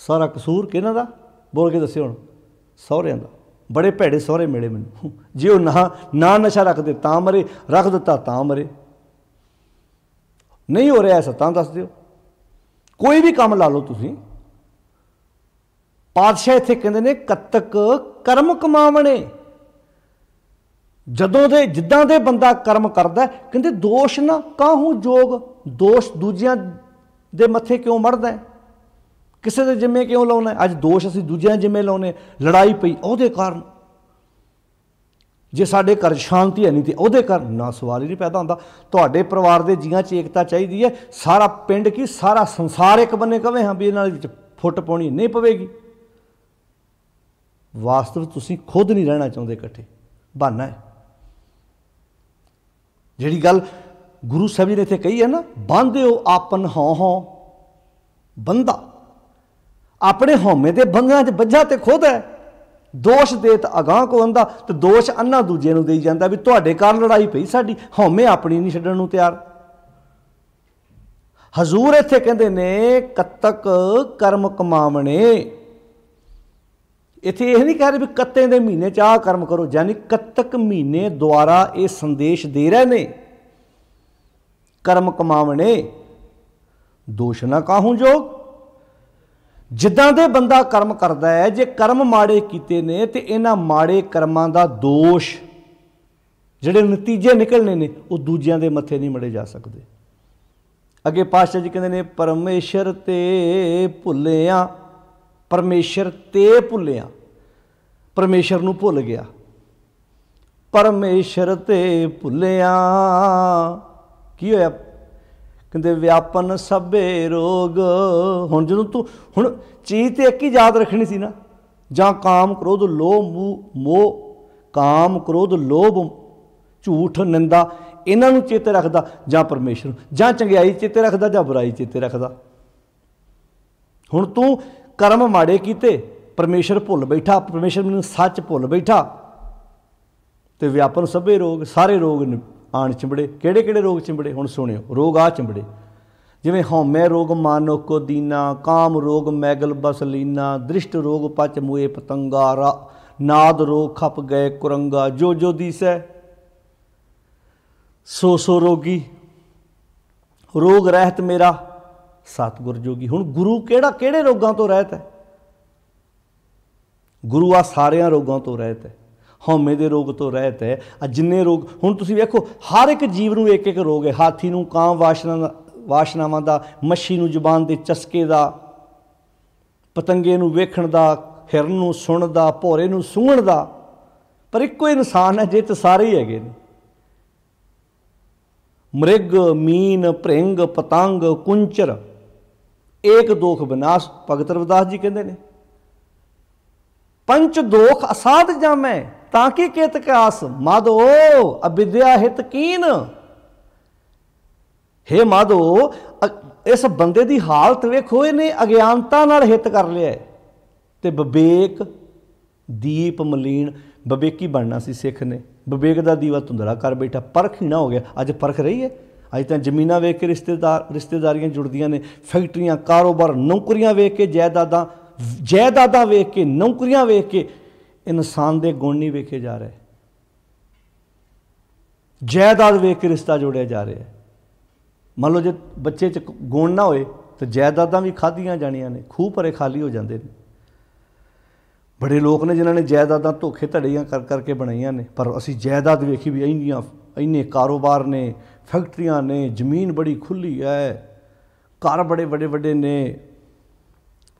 सारा कसूर किहनां दा? बोल के दस्सिओ हुण। सहुरियां दा। बड़े भैड़े सहुरे मिले मैनूं, जे वो ना नशा रखदे तां मरे, रख दिता तां मरे। नहीं हो रहा ऐसा तां दस दिओ। कोई भी काम ला लो तुसीं। पातशाह इत्थे कहंदे ने कतक कर्म कमावणे, जदों दे जिद्दां दे बंदा कर्म करदा, कहंदे दोष ना काहू जोग, दोष दूजियां दे मत्थे क्यों मड़दा है, किसी दे जिम्मे क्यों लाउणा है? अज दोष असीं दूजियां जिम्मे लाउने, लड़ाई पई ओहदे कारण, जे साडे घर शांति है नहीं तो ओहदे कारण, ना सवाल ही नहीं पैदा होंदा। तुहाडे परिवार दे जीआं च एकता चाहिदी है, सारा पिंड की सारा संसार एक बन्ने कवे हाँ भी इन्हां विच फुट पाउणी नहीं पवेगी। वास्तव तुसीं खुद नहीं रहना चाहुंदे इकट्ठे, बहाना है। जिहड़ी गल गुरु साहब जी ने इत्थे कही है ना, बांधिओ आपन हौं बंधा, अपने हौमे के बंधना च बझा तो खुद है, दोष दे तो अगाह को आंदा, तो दोष अन्ना दूजे नूं देई जांदा भी तुहाडे कारण लड़ाई पई साडी, हौमे अपनी नहीं छड्डण नूं तैयार। हजूर इत्थे कहंदे ने कतक कर्म कमावणे, इत्थे यह नहीं कह रहे भी कत्ते दे महीने च आह कर्म करो, यानी कतक महीने द्वारा ये संदेश दे रहे ने ਕਰਮ ਕਮਾਵਣੇ ਦੋਸ਼ ਨਾ ਕਾਹੂ ਜੋਗ। ਜਿੱਦਾਂ ਦੇ ਬੰਦਾ ਕਰਮ ਕਰਦਾ ਹੈ, ਜੇ ਕਰਮ ਮਾੜੇ ਕੀਤੇ ਨੇ ਤੇ ਇਹਨਾਂ ਮਾੜੇ ਕਰਮਾਂ ਦਾ ਦੋਸ਼ ਜਿਹੜੇ ਨਤੀਜੇ ਨਿਕਲਣੇ ਨੇ ਉਹ ਦੂਜਿਆਂ ਦੇ ਮੱਥੇ ਨਹੀਂ ਮੜੇ ਜਾ ਸਕਦੇ। ਅੱਗੇ ਪਾਤਸ਼ਾਹ ਜੀ ਕਹਿੰਦੇ ਨੇ ਪਰਮੇਸ਼ਰ ਤੇ ਭੁੱਲਿਆ, ਪਰਮੇਸ਼ਰ ਤੇ ਭੁੱਲਿਆ, ਪਰਮੇਸ਼ਰ ਨੂੰ ਭੁੱਲ ਗਿਆ, ਪਰਮੇਸ਼ਰ ਤੇ ਭੁੱਲਿਆ ਕੀ ਹੋਇਆ? ਕਹਿੰਦੇ ਵਿਆਪਨ ਸਭੇ ਰੋਗ। ਹੁਣ ਜਦੋਂ ਤੂੰ ਹੁਣ ਚੀਜ਼ ਤੇ ਇੱਕ ਹੀ ਯਾਦ ਰੱਖਣੀ ਸੀ ਨਾ, ਜਾਂ ਕਾਮ ਕ੍ਰੋਧ ਲੋਭ ਮੋਹ, ਕਾਮ ਕ੍ਰੋਧ ਲੋਭ ਝੂਠ ਨਿੰਦਾ ਇਹਨਾਂ ਨੂੰ ਚੇਤੇ ਰੱਖਦਾ, ਜਾਂ ਪਰਮੇਸ਼ਰ ਨੂੰ, ਜਾਂ ਚੰਗਿਆਈ ਚੇਤੇ ਰੱਖਦਾ ਜਾਂ ਬੁਰਾਈ ਚੇਤੇ ਰੱਖਦਾ। ਹੁਣ ਤੂੰ ਕਰਮ ਮਾੜੇ ਕੀਤੇ, ਪਰਮੇਸ਼ਰ ਭੁੱਲ ਬੈਠਾ, ਪਰਮੇਸ਼ਰ ਮੈਨੂੰ ਸੱਚ ਭੁੱਲ ਬੈਠਾ, ਤੇ ਵਿਆਪਨ ਸਭੇ ਰੋਗ, ਸਾਰੇ ਰੋਗ ਆਣ ਚਿੰਬੜੇ। ਕਿਹੜੇ ਕਿਹੜੇ ਰੋਗ ਚਿੰਬੜੇ? ਹੁਣ ਸੁਣਿਓ, ਰੋਗ ਆ ਚਿੰਬੜੇ ਜਿਵੇਂ ਹਉਮੈ ਰੋਗ ਮਾਨੋ ਕੋ ਦੀਨਾ, ਕਾਮ ਰੋਗ ਮੈਗਲ ਬਸ ਲੀਨਾ, ਦ੍ਰਿਸ਼ਟ ਰੋਗ ਪਚ ਮੂਏ ਪਤੰਗਾ, ਨਾਦ ਰੋਗ ਖਪ ਗਏ ਕੁਰੰਗਾ, ਜੋ ਜੋ ਦੀਸੈ ਸੋ ਸੋ ਰੋਗੀ, ਰੋਗ ਰਹਿਤ ਮੇਰਾ ਸਤਿਗੁਰ ਜੋਗੀ। ਹੁਣ ਗੁਰੂ ਕਿਹੜੇ ਰੋਗਾਂ ਤੋਂ ਰਹਿਤ ਹੈ? ਗੁਰੂ ਆ ਸਾਰਿਆਂ ਰੋਗਾਂ ਤੋਂ ਰਹਿਤ ਹੈ, ਹਉਮੈ ਦੇ ਰੋਗ ਤੋਂ ਰਹਿਤ ਹੈ। ਆ ਜਿੰਨੇ ਰੋਗ ਹੁਣ ਤੁਸੀਂ ਵੇਖੋ, ਹਰ ਇੱਕ ਜੀਵ ਨੂੰ ਇੱਕ ਇੱਕ ਰੋਗ ਹੈ। ਹਾਥੀ ਨੂੰ ਕਾਂ ਵਾਸ਼ਨਾਵਾਂ ਦਾ, ਮੱਛੀ ਨੂੰ ਜ਼ੁਬਾਨ ਦੇ ਚਸਕੇ ਦਾ, ਪਤੰਗੇ ਨੂੰ ਵੇਖਣ ਦਾ, ਹਿਰਨ ਨੂੰ ਸੁਣਨ ਦਾ, ਭੌਰੇ ਨੂੰ ਸੂੰਘਣ ਦਾ। ਪਰ ਇੱਕੋ ਇਨਸਾਨ ਹੈ, ਜੇ ਤਾਂ ਸਾਰੇ ਹੀ ਹੈਗੇ ਨੇ। ਮ੍ਰਿਗ ਮੀਨ ਭ੍ਰਿੰਗ ਪਤੰਗ ਕੁੰਚਰ ਏਕ ਦੋਖ ਵਿਨਾਸ਼। ਭਗਤ ਰਵਿਦਾਸ ਜੀ ਕਹਿੰਦੇ ਨੇ ਪੰਚ ਦੋਖ ਅਸਾਧ ਜਾਮੈ, ਤਾਂ ਕਿ ਕੇਤਕ ਆਸ ਮਾਧੋ ਅਵਿਦਿਆ ਹਿਤ ਕੀਨ। ਹੇ ਮਾਧੋ, ਇਸ ਬੰਦੇ ਦੀ ਹਾਲਤ ਵੇਖੋ, ਇਹਨੇ ਅਗਿਆਨਤਾ ਨਾਲ ਹਿੱਤ ਕਰ ਲਿਆ ਤੇ ਵਿਵੇਕ ਦੀਪ ਮਲੀਨ। ਵਿਵੇਕੀ ਬਣਨਾ ਸੀ ਸਿੱਖ ਨੇ, ਵਿਵੇਕ ਦਾ ਦੀਵਾ ਧੁੰਦਲਾ ਕਰ ਬੈਠਾ, ਪਰਖੀਣਾ ਹੋ ਗਿਆ। ਅੱਜ ਪਰਖ ਰਹੀ ਹੈ, ਅੱਜ ਤਾਂ ਜ਼ਮੀਨਾਂ ਵੇਖ ਕੇ ਰਿਸ਼ਤੇਦਾਰੀਆਂ ਜੁੜਦੀਆਂ ਨੇ, ਫੈਕਟਰੀਆਂ, ਕਾਰੋਬਾਰ, ਨੌਕਰੀਆਂ ਵੇਖ ਕੇ, ਜਾਇਦਾਦਾਂ ਵੇਖ ਕੇ, ਨੌਕਰੀਆਂ ਵੇਖ ਕੇ ਇਨਸਾਨ ਦੇ ਗੁਣ ਨਹੀਂ ਵੇਖੇ ਜਾ ਰਹੇ। ਜਾਇਦਾਦ ਵੇਖ ਕੇ ਰਿਸ਼ਤਾ ਜੋੜਿਆ ਜਾ ਰਿਹਾ। ਮੰਨ ਲਓ ਜੇ ਬੱਚੇ 'ਚ ਗੁਣ ਨਾ ਹੋਏ ਤਾਂ ਜਾਇਦਾਦਾਂ ਵੀ ਖਾਧੀਆਂ ਜਾਣੀਆਂ ਨੇ, ਖੂਹ ਭਰੇ ਖਾਲੀ ਹੋ ਜਾਂਦੇ ਨੇ। ਬੜੇ ਲੋਕ ਨੇ ਜਿਨ੍ਹਾਂ ਨੇ ਜਾਇਦਾਦਾਂ ਧੋਖੇ ਧੜੀਆਂ ਕਰ ਕਰਕੇ ਬਣਾਈਆਂ ਨੇ, ਪਰ ਅਸੀਂ ਜਾਇਦਾਦ ਵੇਖੀ ਵੀ ਇੰਨੇ ਕਾਰੋਬਾਰ ਨੇ, ਫੈਕਟਰੀਆਂ ਨੇ, ਜ਼ਮੀਨ ਬੜੀ ਖੁੱਲ੍ਹੀ ਹੈ, ਘਰ ਬੜੇ ਵੱਡੇ ਵੱਡੇ ਨੇ।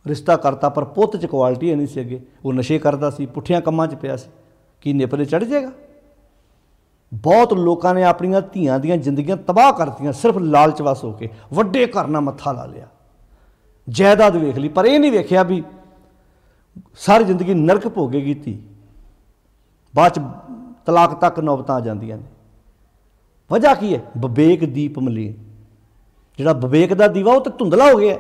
ਰਿਸ਼ਤਾ ਕਰਤਾ ਪਰ ਪੁੱਤ 'ਚ ਕੁਆਲਿਟੀ ਨਹੀਂ ਸੀ ਅੱਗੇ, ਉਹ ਨਸ਼ੇ ਕਰਦਾ ਸੀ, ਪੁੱਠਿਆਂ ਕੰਮਾਂ 'ਚ ਪਿਆ ਸੀ। ਕੀ ਨਿਪਰੇ ਚੜ੍ਹ ਜਾਏਗਾ? ਬਹੁਤ ਲੋਕਾਂ ਨੇ ਆਪਣੀਆਂ ਧੀਆਂ ਦੀਆਂ ਜ਼ਿੰਦਗੀਆਂ ਤਬਾਹ ਕਰਤੀਆਂ ਸਿਰਫ ਲਾਲਚ ਵਸ ਹੋ ਕੇ। ਵੱਡੇ ਘਰ ਨਾਲ ਮੱਥਾ ਲਾ ਲਿਆ, ਜਾਇਦਾਦ ਵੇਖ ਲਈ, ਪਰ ਇਹ ਨਹੀਂ ਵੇਖਿਆ ਵੀ ਸਾਰੀ ਜ਼ਿੰਦਗੀ ਨਰਕ ਭੋਗੇਗੀ ਧੀ। ਬਾਅਦ 'ਚ ਤਲਾਕ ਤੱਕ ਨੌਬਤਾਂ ਆ ਜਾਂਦੀਆਂ ਨੇ। ਵਜ੍ਹਾ ਕੀ ਹੈ? ਵਿਵੇਕ ਦੀਪ ਮਲੀਨ। ਜਿਹੜਾ ਵਿਵੇਕ ਦਾ ਦੀਵਾ ਉਹ ਤਾਂ ਧੁੰਦਲਾ ਹੋ ਗਿਆ।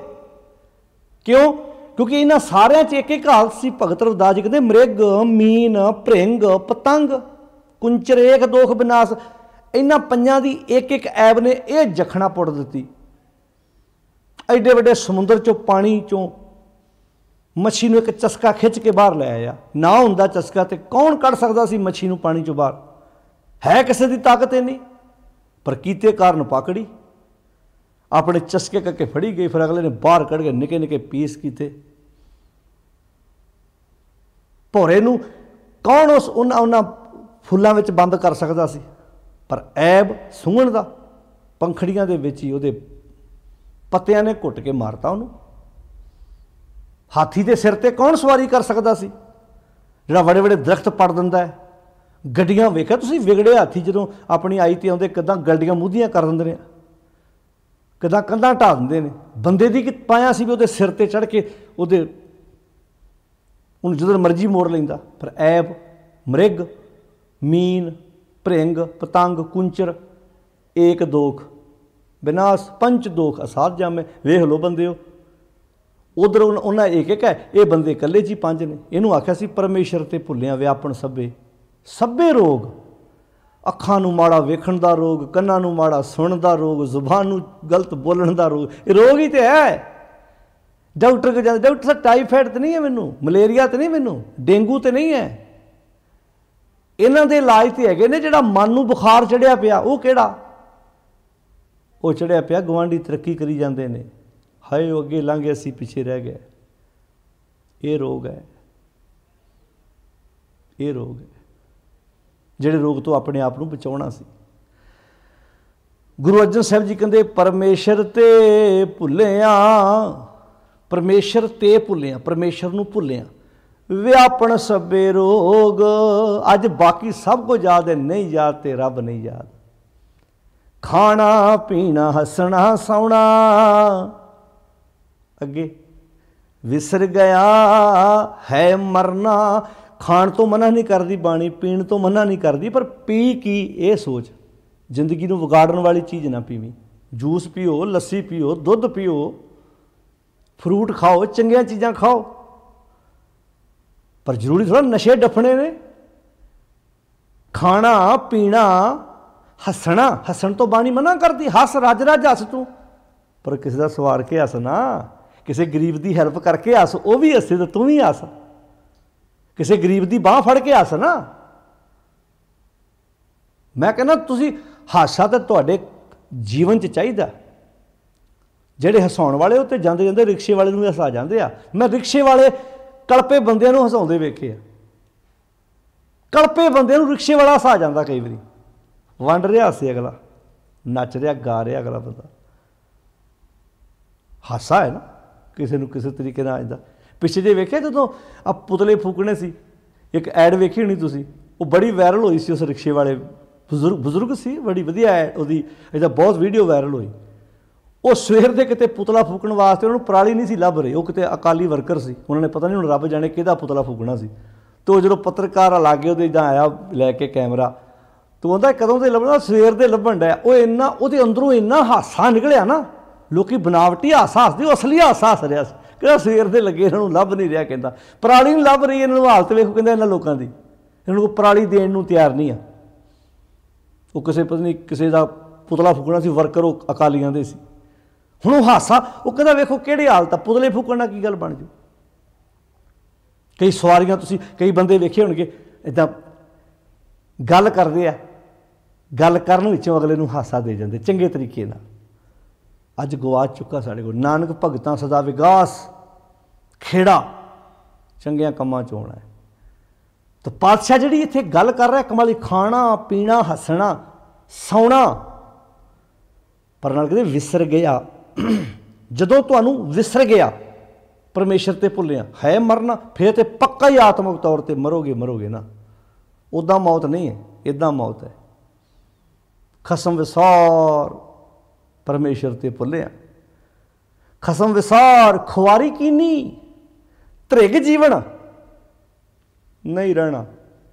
ਕਿਉਂ? ਕਿਉਂਕਿ ਇਹਨਾਂ ਸਾਰਿਆਂ 'ਚ ਇੱਕ ਇੱਕ ਹਾਲਤ ਸੀ। ਭਗਤ ਰਵਿਦਾਸ ਜੀ ਕਹਿੰਦੇ ਮ੍ਰਿਗ ਮੀਨ ਭ੍ਰਿੰਗ ਪਤੰਗ ਕੁੰਚਰ ਏਕ ਦੋਖ ਵਿਨਾਸ਼। ਇਹਨਾਂ ਪੰਜਾਂ ਦੀ ਇੱਕ ਇੱਕ ਐਬ ਨੇ ਇਹ ਜਖਣਾ ਪੁੱਟ ਦਿੱਤੀ। ਐਡੇ ਵੱਡੇ ਸਮੁੰਦਰ 'ਚੋਂ, ਪਾਣੀ 'ਚੋਂ ਮੱਛੀ ਨੂੰ ਇੱਕ ਚਸਕਾ ਖਿੱਚ ਕੇ ਬਾਹਰ ਲੈ ਆਇਆ। ਨਾ ਹੁੰਦਾ ਚਸਕਾ ਤੇ ਕੌਣ ਕੱਢ ਸਕਦਾ ਸੀ ਮੱਛੀ ਨੂੰ ਪਾਣੀ 'ਚੋਂ ਬਾਹਰ? ਹੈ ਕਿਸੇ ਦੀ ਤਾਕਤ ਨਹੀਂ, ਪਰ ਕੀਤੇ ਕਾਰਨ ਪਕੜੀ, ਆਪਣੇ ਚਸਕੇ ਕਰਕੇ ਫੜੀ ਗਈ। ਫਿਰ ਅਗਲੇ ਨੇ ਬਾਹਰ ਕੱਢ ਕੇ ਨਿੱਕੇ ਨਿੱਕੇ ਪੀਸ ਕੀਤੇ। ਭੌਰੇ ਨੂੰ ਕੌਣ ਉਹਨਾਂ ਫੁੱਲਾਂ ਵਿੱਚ ਬੰਦ ਕਰ ਸਕਦਾ ਸੀ? ਪਰ ਐਬ ਸੂੰਘਣ ਦਾ, ਪੰਖੜੀਆਂ ਦੇ ਵਿੱਚ ਹੀ ਉਹਦੇ ਪੱਤਿਆਂ ਨੇ ਘੁੱਟ ਕੇ ਮਾਰਤਾ ਉਹਨੂੰ। ਹਾਥੀ ਦੇ ਸਿਰ ਤੇ ਕੌਣ ਸਵਾਰੀ ਕਰ ਸਕਦਾ ਸੀ ਜਿਹੜਾ ਵੱਡੇ ਵੱਡੇ ਦਰਖਤ ਪੜ ਦਿੰਦਾ ਹੈ? ਗੱਡੀਆਂ ਵੇਖਿਆ ਤੁਸੀਂ? ਵਿਗੜੇ ਹਾਥੀ ਜਦੋਂ ਆਪਣੀ ਆਈ ਤੇ ਆਉਂਦੇ ਕਿੱਦਾਂ ਗੱਡੀਆਂ ਮੂਧੀਆਂ ਕਰ ਦਿੰਦੇ ਨੇ, ਕਿੱਦਾਂ ਕੰਧਾਂ ਢਾਹ ਦਿੰਦੇ ਨੇ। ਬੰਦੇ ਦੀ ਪਾਇਆ ਸੀ ਵੀ ਉਹਦੇ ਸਿਰ ਤੇ ਚੜ੍ਹ ਕੇ ਉਹਨੂੰ ਜਦੋਂ ਮਰਜ਼ੀ ਮੋੜ ਲੈਂਦਾ। ਪਰ ਐਬ ਮ੍ਰਿਗ ਮੀਨ ਭ੍ਰਿੰਗ ਪਤੰਗ ਕੁੰਚਰ ਏਕ ਦੋਖ ਵਿਨਾਸ਼ ਪੰਚ ਦੋਖ ਅਸਾਧ ਜਾਮੇ। ਵੇਖ ਲਓ ਬੰਦਿਓ, ਉਧਰ ਉਹਨਾਂ ਇੱਕ ਇੱਕ ਹੈ, ਇਹ ਬੰਦੇ ਇਕੱਲੇ 'ਚ ਹੀ ਪੰਜ ਨੇ। ਇਹਨੂੰ ਆਖਿਆ ਸੀ ਪਰਮੇਸ਼ਰ ਤੇ ਭੁੱਲਿਆ ਵਿਆਪਨ ਸਭੇ ਰੋਗ। ਅੱਖਾਂ ਨੂੰ ਮਾੜਾ ਵੇਖਣ ਦਾ ਰੋਗ, ਕੰਨਾਂ ਨੂੰ ਮਾੜਾ ਸੁਣਨ ਦਾ ਰੋਗ, ਜ਼ੁਬਾਨ ਨੂੰ ਗਲਤ ਬੋਲਣ ਦਾ ਰੋਗ। ਇਹ ਰੋਗ ਹੀ ਤੇ ਹੈ। ਡਾਕਟਰ ਕੋਲ ਜਾਂਦੇ, ਡਾਕਟਰ ਸਾਹਿਬ ਟਾਈਫਾਈਡ ਤਾਂ ਨਹੀਂ ਹੈ ਮੈਨੂੰ, ਮਲੇਰੀਆ ਤਾਂ ਨਹੀਂ ਮੈਨੂੰ, ਡੇਂਗੂ ਤਾਂ ਨਹੀਂ ਹੈ। ਇਹਨਾਂ ਦੇ ਇਲਾਜ ਤੇ ਹੈਗੇ ਨੇ। ਜਿਹੜਾ ਮਨ ਨੂੰ ਬੁਖਾਰ ਚੜਿਆ ਪਿਆ ਉਹ ਕਿਹੜਾ? ਉਹ ਚੜਿਆ ਪਿਆ ਗਵਾਂਢੀ ਤਰੱਕੀ ਕਰੀ ਜਾਂਦੇ ਨੇ, ਹਾਏ ਉਹ ਅੱਗੇ ਲੰਘ ਗਏ ਅਸੀਂ ਪਿੱਛੇ ਰਹਿ ਗਏ। ਇਹ ਰੋਗ ਹੈ, ਇਹ ਰੋਗ ਹੈ ਜਿਹੜੇ ਰੋਗ ਤੋਂ ਆਪਣੇ ਆਪ ਨੂੰ ਬਚਾਉਣਾ ਸੀ। ਗੁਰੂ ਅਰਜਨ ਸਾਹਿਬ ਜੀ ਕਹਿੰਦੇ ਪਰਮੇਸ਼ਰ ਤੇ ਭੁੱਲਿਆ, ਪਰਮੇਸ਼ਰ ਤੇ ਭੁੱਲਿਆ, ਪਰਮੇਸ਼ਰ ਨੂੰ ਭੁੱਲਿਆ। ਵਿਆਪਣ ਸਭੇ ਰੋਗ, ਅੱਜ ਬਾਕੀ ਸਭ ਕੁਝ ਯਾਦ ਹੈ, ਨਹੀਂ ਯਾਦ ਤੇ ਰੱਬ ਨਹੀਂ ਯਾਦ। ਖਾਣਾ ਪੀਣਾ ਹੱਸਣਾ ਸੌਣਾ, ਅੱਗੇ ਵਿਸਰ ਗਿਆ ਹੈ ਮਰਨਾ। ਖਾਣ ਤੋਂ ਮਨਾ ਨਹੀਂ ਕਰਦੀ ਬਾਣੀ, ਪੀਣ ਤੋਂ ਮਨਾ ਨਹੀਂ ਕਰਦੀ, ਪਰ ਪੀ ਕੀ ਇਹ ਸੋਚ, ਜ਼ਿੰਦਗੀ ਨੂੰ ਵਿਗਾੜਨ ਵਾਲੀ ਚੀਜ਼ ਨਾ ਪੀਵੀਂ। ਜੂਸ ਪੀਓ, ਲੱਸੀ ਪੀਓ, ਦੁੱਧ ਪੀਓ, ਫਰੂਟ ਖਾਓ, ਚੰਗੀਆਂ ਚੀਜ਼ਾਂ ਖਾਓ, ਪਰ ਜ਼ਰੂਰੀ ਥੋੜ੍ਹਾ ਨਸ਼ੇ ਡੱਫਣੇ ਨੇ। ਖਾਣਾ ਪੀਣਾ ਹੱਸਣਾ, ਹੱਸਣ ਤੋਂ ਬਾਣੀ ਮਨਾ ਕਰਦੀ, ਹੱਸ ਰੱਜ ਰੱਜ ਹੱਸ ਤੂੰ, ਪਰ ਕਿਸੇ ਦਾ ਸਵਾਰ ਕੇ ਹੱਸ ਨਾ, ਕਿਸੇ ਗਰੀਬ ਦੀ ਹੈਲਪ ਕਰਕੇ ਹੱਸ, ਉਹ ਵੀ ਹੱਸੇ ਤਾਂ ਤੂੰ ਵੀ ਹੱਸ। ਕਿਸੇ ਗਰੀਬ ਦੀ ਬਾਂਹ ਫੜ ਕੇ ਹੱਸ ਨਾ। ਮੈਂ ਕਹਿੰਦਾ ਤੁਸੀਂ ਹਾਸਾ ਤਾਂ ਤੁਹਾਡੇ ਜੀਵਨ 'ਚ ਚਾਹੀਦਾ। ਜਿਹੜੇ ਹਸਾਉਣ ਵਾਲੇ ਉਹ ਤੇ ਜਾਂਦੇ ਜਾਂਦੇ ਰਿਕਸ਼ੇ ਵਾਲੇ ਨੂੰ ਵੀ ਹਸਾ ਜਾਂਦੇ ਆ। ਮੈਂ ਰਿਕਸ਼ੇ ਵਾਲੇ ਕਲਪੇ ਬੰਦਿਆਂ ਨੂੰ ਹਸਾਉਂਦੇ ਵੇਖੇ ਆ, ਕਲਪੇ ਬੰਦਿਆਂ ਨੂੰ ਰਿਕਸ਼ੇ ਵਾਲਾ ਹਸਾ ਜਾਂਦਾ ਕਈ ਵਾਰੀ। ਵੰਡ ਰਿਹਾ ਹਾਸੇ ਅਗਲਾ, ਨੱਚ ਰਿਹਾ ਗਾ ਰਿਹਾ ਅਗਲਾ ਬੰਦਾ, ਹਾਸਾ ਹੈ ਨਾ ਕਿਸੇ ਨੂੰ ਕਿਸੇ ਤਰੀਕੇ ਨਾਲ ਆਉਂਦਾ। ਪਿੱਛੇ ਜੇ ਵੇਖਿਆ ਜਦੋਂ ਆ ਪੁਤਲੇ ਫੂਕਣੇ ਸੀ, ਇੱਕ ਐਡ ਵੇਖੀ ਹੋਣੀ ਤੁਸੀਂ, ਉਹ ਬੜੀ ਵਾਇਰਲ ਹੋਈ ਸੀ। ਉਸ ਰਿਕਸ਼ੇ ਵਾਲੇ ਬਜ਼ੁਰਗ ਸੀ, ਬੜੀ ਵਧੀਆ ਐਡ ਉਹਦੀ, ਇਹਦਾ ਬਹੁਤ ਵੀਡੀਓ ਵਾਇਰਲ ਹੋਈ। ਉਹ ਸਵੇਰ ਦੇ ਕਿਤੇ ਪੁਤਲਾ ਫੂਕਣ ਵਾਸਤੇ ਉਹਨਾਂ ਨੂੰ ਪਰਾਲੀ ਨਹੀਂ ਸੀ ਲੱਭ ਰਹੇ, ਉਹ ਕਿਤੇ ਅਕਾਲੀ ਵਰਕਰ ਸੀ, ਉਹਨਾਂ ਨੇ ਪਤਾ ਨਹੀਂ ਹੁਣ ਰੱਬ ਜਾਣੇ ਕਿਹਦਾ ਪੁਤਲਾ ਫੂਕਣਾ ਸੀ। ਅਤੇ ਉਹ ਜਦੋਂ ਪੱਤਰਕਾਰ ਲਾਗੇ ਉਹਦੇ ਇੱਦਾਂ ਆਇਆ ਲੈ ਕੇ ਕੈਮਰਾ, ਤੂੰ ਕਹਿੰਦਾ ਕਦੋਂ ਦੇ ਲੱਭਣਾ, ਸਵੇਰ ਦੇ ਲੱਭਣ ਡਿਆ। ਉਹ ਇੰਨਾ ਉਹਦੇ ਅੰਦਰੋਂ ਇੰਨਾ ਹਾਸਾ ਨਿਕਲਿਆ ਨਾ, ਲੋਕੀ ਬਨਾਵਟੀ ਹਾਸਾ ਹੱਸਦੇ, ਉਹ ਅਸਲੀ ਹਾਸਾ ਹੱਸ ਰਿਹਾ ਸੀ। ਕਹਿੰਦਾ ਸਵੇਰ ਦੇ ਲੱਗੇ ਇਹਨਾਂ ਨੂੰ ਲੱਭ ਨਹੀਂ ਰਿਹਾ, ਕਹਿੰਦਾ ਪਰਾਲੀ ਨਹੀਂ ਲੱਭ ਰਹੀ, ਇਹਨਾਂ ਨੂੰ ਹਾਲਤ ਵੇਖੋ, ਕਹਿੰਦਾ ਇਹਨਾਂ ਲੋਕਾਂ ਦੀ, ਇਹਨਾਂ ਨੂੰ ਪਰਾਲੀ ਦੇਣ ਨੂੰ ਤਿਆਰ ਨਹੀਂ ਆ। ਉਹ ਕਿਸੇ ਪਤਾ ਨਹੀਂ ਕਿਸੇ ਦਾ ਪੁਤਲਾ ਫੂਕਣਾ ਸੀ, ਵਰਕਰ ਉਹ ਅਕਾਲੀਆਂ ਦੇ ਸੀ। ਹੁਣ ਉਹ ਹਾਸਾ, ਉਹ ਕਹਿੰਦਾ ਵੇਖੋ ਕਿਹੜੀ ਹਾਲਤ ਆ, ਪੁਤਲੇ ਫੂਕਣ ਨਾਲ ਕੀ ਗੱਲ ਬਣ ਜੂ। ਕਈ ਸਵਾਰੀਆਂ ਤੁਸੀਂ ਕਈ ਬੰਦੇ ਵੇਖੇ ਹੋਣਗੇ ਇੱਦਾਂ ਗੱਲ ਕਰਦੇ ਆ, ਗੱਲ ਕਰਨ ਵਿੱਚੋਂ ਅਗਲੇ ਨੂੰ ਹਾਸਾ ਦੇ ਜਾਂਦੇ ਚੰਗੇ ਤਰੀਕੇ ਨਾਲ। ਅੱਜ ਗਵਾਚ ਚੁੱਕਾ ਸਾਡੇ ਕੋਲ। ਨਾਨਕ ਭਗਤਾਂ ਸਦਾ ਵਿਗਾਸ, ਖੇੜਾ ਚੰਗਿਆਂ ਕੰਮਾਂ 'ਚ ਆਉਣਾ ਹੈ। ਤਾਂ ਪਾਤਸ਼ਾਹ ਜਿਹੜੀ ਇੱਥੇ ਗੱਲ ਕਰ ਰਿਹਾ ਕਮਾਲੀ, ਖਾਣਾ ਪੀਣਾ ਹੱਸਣਾ ਸੌਣਾ, ਪਰ ਨਾਲ ਕਹਿੰਦੇ ਵਿਸਰ ਗਿਆ। ਜਦੋਂ ਤੁਹਾਨੂੰ ਵਿਸਰ ਗਿਆ, ਪਰਮੇਸ਼ਰ ਤੇ ਭੁੱਲਿਆ, ਹੈ ਮਰਨਾ, ਫਿਰ ਤੇ ਪੱਕਾ ਹੀ ਆਤਮਿਕ ਤੌਰ ਤੇ ਮਰੋਗੇ ਨਾ। ਉੱਦਾਂ ਮੌਤ ਨਹੀਂ ਹੈ, ਇੱਦਾਂ ਮੌਤ ਹੈ। ਖਸਮ ਵਿਸਾਰ ਪਰਮੇਸ਼ਰ ਤੇ ਭੁੱਲਿਆ, ਖਸਮ ਵਿਸਾਰ ਖੁਆਰੀ ਕੀਨੀ, ਧ੍ਰਿਗ ਜੀਵਨ ਨਹੀਂ ਰਹਿਣਾ,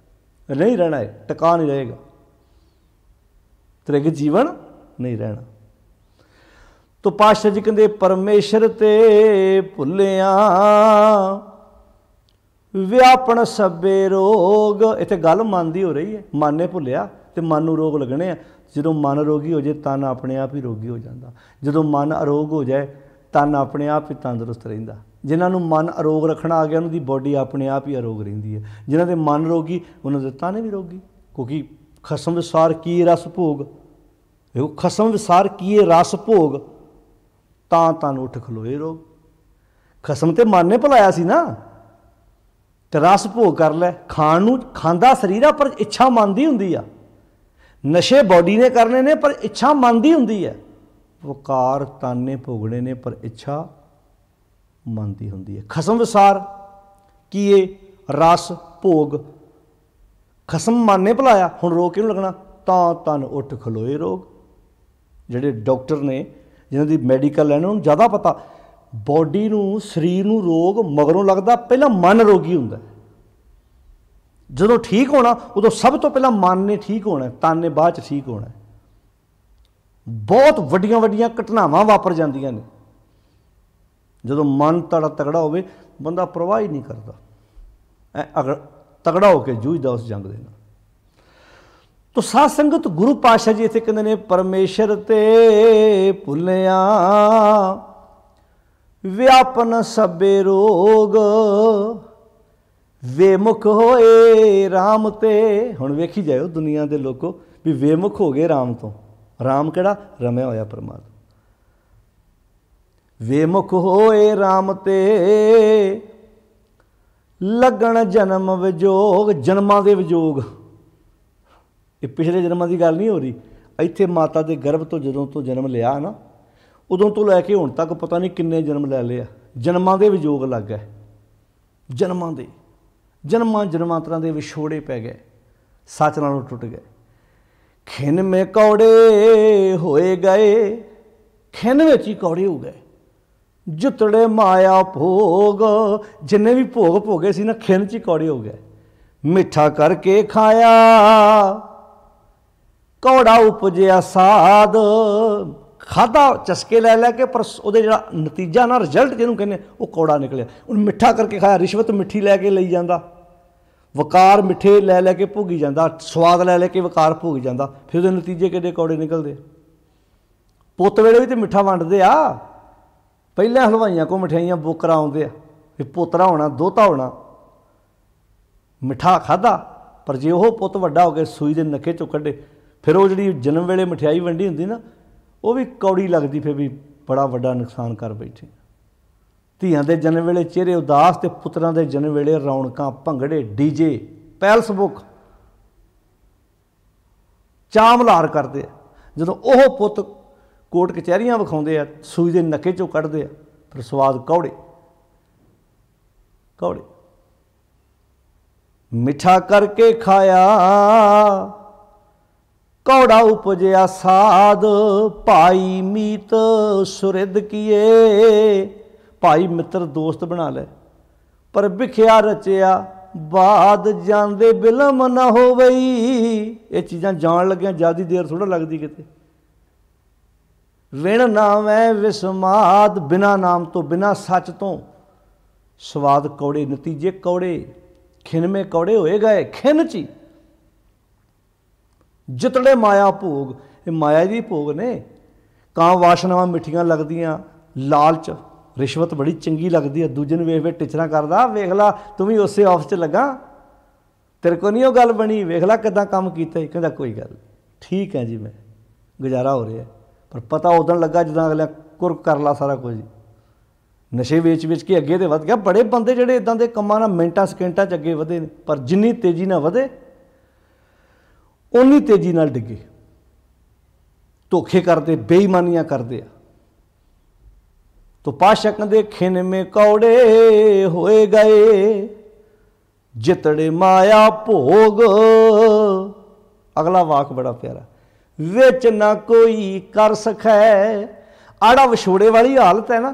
ਨਹੀਂ ਰਹਿਣਾ ਹੈ, ਟਿਕਾ ਨਹੀਂ ਰਹੇਗਾ। ਧ੍ਰਿਗ ਜੀਵਨ ਨਹੀਂ ਰਹਿਣਾ। ਤੋ ਪਾਤਸ਼ਾਹ ਜੀ ਕਹਿੰਦੇ ਪਰਮੇਸ਼ਰ ਤੇ ਭੁੱਲਿਆ, ਵਿਆਪਣ ਸਭੇ ਰੋਗ। ਇੱਥੇ ਗੱਲ ਮਨ ਦੀ ਹੋ ਰਹੀ ਹੈ, ਮਨ ਨੇ ਭੁੱਲਿਆ ਤੇ ਮਨ ਨੂੰ ਰੋਗ ਲੱਗਣੇ ਆ। ਜਦੋਂ ਮਨ ਰੋਗੀ ਹੋ ਜਾਏ, ਤਨ ਆਪਣੇ ਆਪ ਹੀ ਰੋਗੀ ਹੋ ਜਾਂਦਾ। ਜਦੋਂ ਮਨ ਅਰੋਗ ਹੋ ਜਾਏ, ਤਨ ਆਪਣੇ ਆਪ ਹੀ ਤੰਦਰੁਸਤ ਰਹਿੰਦਾ। ਜਿਨ੍ਹਾਂ ਨੂੰ ਮਨ ਅਰੋਗ ਰੱਖਣਾ ਆ ਗਿਆ, ਉਹਨਾਂ ਦੀ ਬੋਡੀ ਆਪਣੇ ਆਪ ਹੀ ਅਰੋਗ ਰਹਿੰਦੀ ਹੈ। ਜਿਨ੍ਹਾਂ ਦੇ ਮਨ ਰੋਗੀ, ਉਹਨਾਂ ਦੇ ਤਨ ਵੀ ਰੋਗੀ। ਕਿਉਂਕਿ ਖਸਮ ਵਿਸਾਰ ਕੀ ਰਸ ਭੋਗ, ਦੇਖੋ ਖਸਮ ਵਿਸਾਰ ਕੀ ਰਸ ਭੋਗ, ਤਾਂ ਤਨ ਉੱਠ ਖਲੋਏ ਰੋਗ। ਖਸਮ ਤੇ ਮਨ ਨੇ ਭੁਲਾਇਆ ਸੀ ਨਾ, ਤੇ ਰਸ ਭੋਗ ਕਰ ਲੈ। ਖਾਣ ਨੂੰ ਖਾਂਦਾ ਸਰੀਰ ਆ, ਪਰ ਇੱਛਾ ਮਨ ਦੀ ਹੁੰਦੀ ਆ। ਨਸ਼ੇ ਬੋਡੀ ਨੇ ਕਰਨੇ ਨੇ, ਪਰ ਇੱਛਾ ਮਨ ਦੀ ਹੁੰਦੀ ਹੈ। ਵਕਾਰ ਤਨ ਨੇ ਭੋਗਣੇ ਨੇ, ਪਰ ਇੱਛਾ ਮਨ ਦੀ ਹੁੰਦੀ ਹੈ। ਖਸਮ ਵਿਸਾਰ ਕੀਏ ਰਸ ਭੋਗ, ਖਸਮ ਮਨ ਨੇ ਭੁਲਾਇਆ, ਹੁਣ ਰੋਗ ਕਿਹਨੂੰ ਲੱਗਣਾ, ਤਾਂ ਤਨ ਉੱਠ ਖਲੋਏ ਰੋਗ। ਜਿਹੜੇ ਡਾਕਟਰ ਨੇ, ਜਿਹਨਾਂ ਦੀ ਮੈਡੀਕਲ ਲੈਣ, ਉਹਨੂੰ ਜ਼ਿਆਦਾ ਪਤਾ। ਬੋਡੀ ਨੂੰ, ਸਰੀਰ ਨੂੰ ਰੋਗ ਮਗਰੋਂ ਲੱਗਦਾ, ਪਹਿਲਾਂ ਮਨ ਰੋਗੀ ਹੁੰਦਾ। ਜਦੋਂ ਠੀਕ ਹੋਣਾ, ਉਦੋਂ ਸਭ ਤੋਂ ਪਹਿਲਾਂ ਮਨ ਨੇ ਠੀਕ ਹੋਣਾ, ਤਨ ਨੇ ਬਾਅਦ 'ਚ ਠੀਕ ਹੋਣਾ। ਬਹੁਤ ਵੱਡੀਆਂ ਵੱਡੀਆਂ ਘਟਨਾਵਾਂ ਵਾਪਰ ਜਾਂਦੀਆਂ ਨੇ ਜਦੋਂ ਮਨ ਤਗੜਾ ਹੋਵੇ। ਬੰਦਾ ਪ੍ਰਵਾਹ ਹੀ ਨਹੀਂ ਕਰਦਾ, ਅਗਰ ਤਗੜਾ ਹੋ ਕੇ ਜੂਝਦਾ ਉਸ ਜੰਗ ਦੇ ਨਾਲ। ਤੋ ਸਾਧ ਸੰਗਤ, ਗੁਰੂ ਪਾਤਸ਼ਾਹ ਜੀ ਇੱਥੇ ਕਹਿੰਦੇ ਨੇ ਪਰਮੇਸ਼ਰ ਤੇ ਭੁੱਲਿਆ, ਵਿਆਪਨ ਸਭੇ ਰੋਗ, ਵੇਮੁਖ ਹੋਏ ਰਾਮ ਤੇ। ਹੁਣ ਵੇਖੀ ਜਾਇਓ ਦੁਨੀਆ ਦੇ ਲੋਕੋ ਵੀ ਵੇਮੁਖ ਹੋ ਗਏ ਰਾਮ ਤੋਂ। राम किहड़ा रमिया होया परमात्मा। वेमुख होए राम ते लगन जन्म विजोग, जन्मां दे विजोग। ये पिछले जन्मां की गल नहीं हो रही, इत्थे माता के गर्भ तो जदों तो जन्म लिया ना उदों तो लैके हुण तक पता नहीं किन्ने जन्म लै लिया, जन्मां दे विजोग लग गए। जन्मां दे जन्मां जन्मांतरां दे विछोड़े पै गए, सच नालों टुट गए। खिन में कौड़े होए गए, खिन विच ही कौड़े हो गए। जुतड़े माया भोग, जिन्ने भी भोग भोगे सी ना खिन च ही कौड़े हो गए। मिठा करके खाया कौड़ा उपजिया साध, खाधा चस्के लै लैके पर ਉਹਦੇ ਜਿਹੜਾ नतीजा ना रिजल्ट ਜਿਹਨੂੰ ਕਹਿੰਦੇ ਉਹ कौड़ा निकलिया। ਹੁਣ मिठा करके खाया, रिश्वत मिठी लैके ਲਈ ਜਾਂਦਾ, वकार मिठे लै लैके भोगी ਜਾਂਦਾ, स्वाद लै लैके वकार भोगी ਜਾਂਦਾ, फिर ਉਹਦੇ नतीजे ਕਿੱਡੇ कौड़े निकलते। पुत्त ਵੇਲੇ भी तो मिठा वंडਦੇ आ, ਪਹਿਲਾਂ ਹਲਵਾਈਆਂ को मिठाइयां बुक कराਉਂਦੇ ਆ ਵੀ ਪੋਤਰਾ ਹੋਣਾ ਦੋਤਾ ਹੋਣਾ, मिठा खाधा पर जे ਉਹ ਪੁੱਤ ਵੱਡਾ ਹੋ ਕੇ ਸੂਈ ਦੇ ਨੱਕੇ ਚੋਂ ਕੱਢੇ फिर वो जी जन्म वेले मिठाई वंडी होंदी ना वो भी कौड़ी लगती, फिर भी बड़ा वड्डा नुकसान कर बैठे। ਧੀਆਂ ਦੇ जन्म वेले चेहरे उदास ते पुत्रां दे जन्म वेले रौनकां भंगड़े डीजे पैलस बुक चामलार करते। जदों ओह पुत कोट कचहरियां विखाउंदे आ, सूई दे नक्के चों कढ़दे आ, फिर स्वाद कौड़े कौड़े। मिठा करके खाया कौड़ा उपजिया साध, भाई मीत सुरिद किए। भाई मित्र दोस्त बना ले पर भिखिया रचिया बाद जांदे बिलम ना हो गई। ये चीज़ां जान लगियां ज़्यादा देर थोड़ा लगती किते। विण नाम है विस्माद, बिना नाम तो बिना सच तो स्वाद कौड़े, नतीजे कौड़े। खिन में कौड़े होए गए, खिन ची। जितने माया भोग, ये माया जी भोग ने। कां वासनावां मिठियां लगदियां, लालच रिश्वत बड़ी चंगी लगती है। दूजे नूं वेख वेख टिचरा करदा, वेख ला तूं भी उसे ऑफिस च लगा, तेरे को नहीं वो गल बनी, वेख ला किदां काम कीता। कहंदा कोई गल ठीक है जी, मैं गुजारा हो रहा है। पर पता उदण लगा जदां अगले कुरक कर ला सारा कुछ। नशे वेच वेच के अगे तो वध गया। बड़े बंदे जिहड़े इदां दे कम्मां नाल मिंटां सकिंटां च अगे वधे ने, पर जिन्नी तेजी नाल वधे उन्नी तेजी नाल डिगे। धोखे करते, बेईमानियां करते आ। तो पातशाह कहंदे खिन में कौड़े होए गए, जितड़े माया भोग। अगला वाक बड़ा प्यारा, विच ना कोई कर सकै। आड़ा विछोड़े वाली हालत है ना,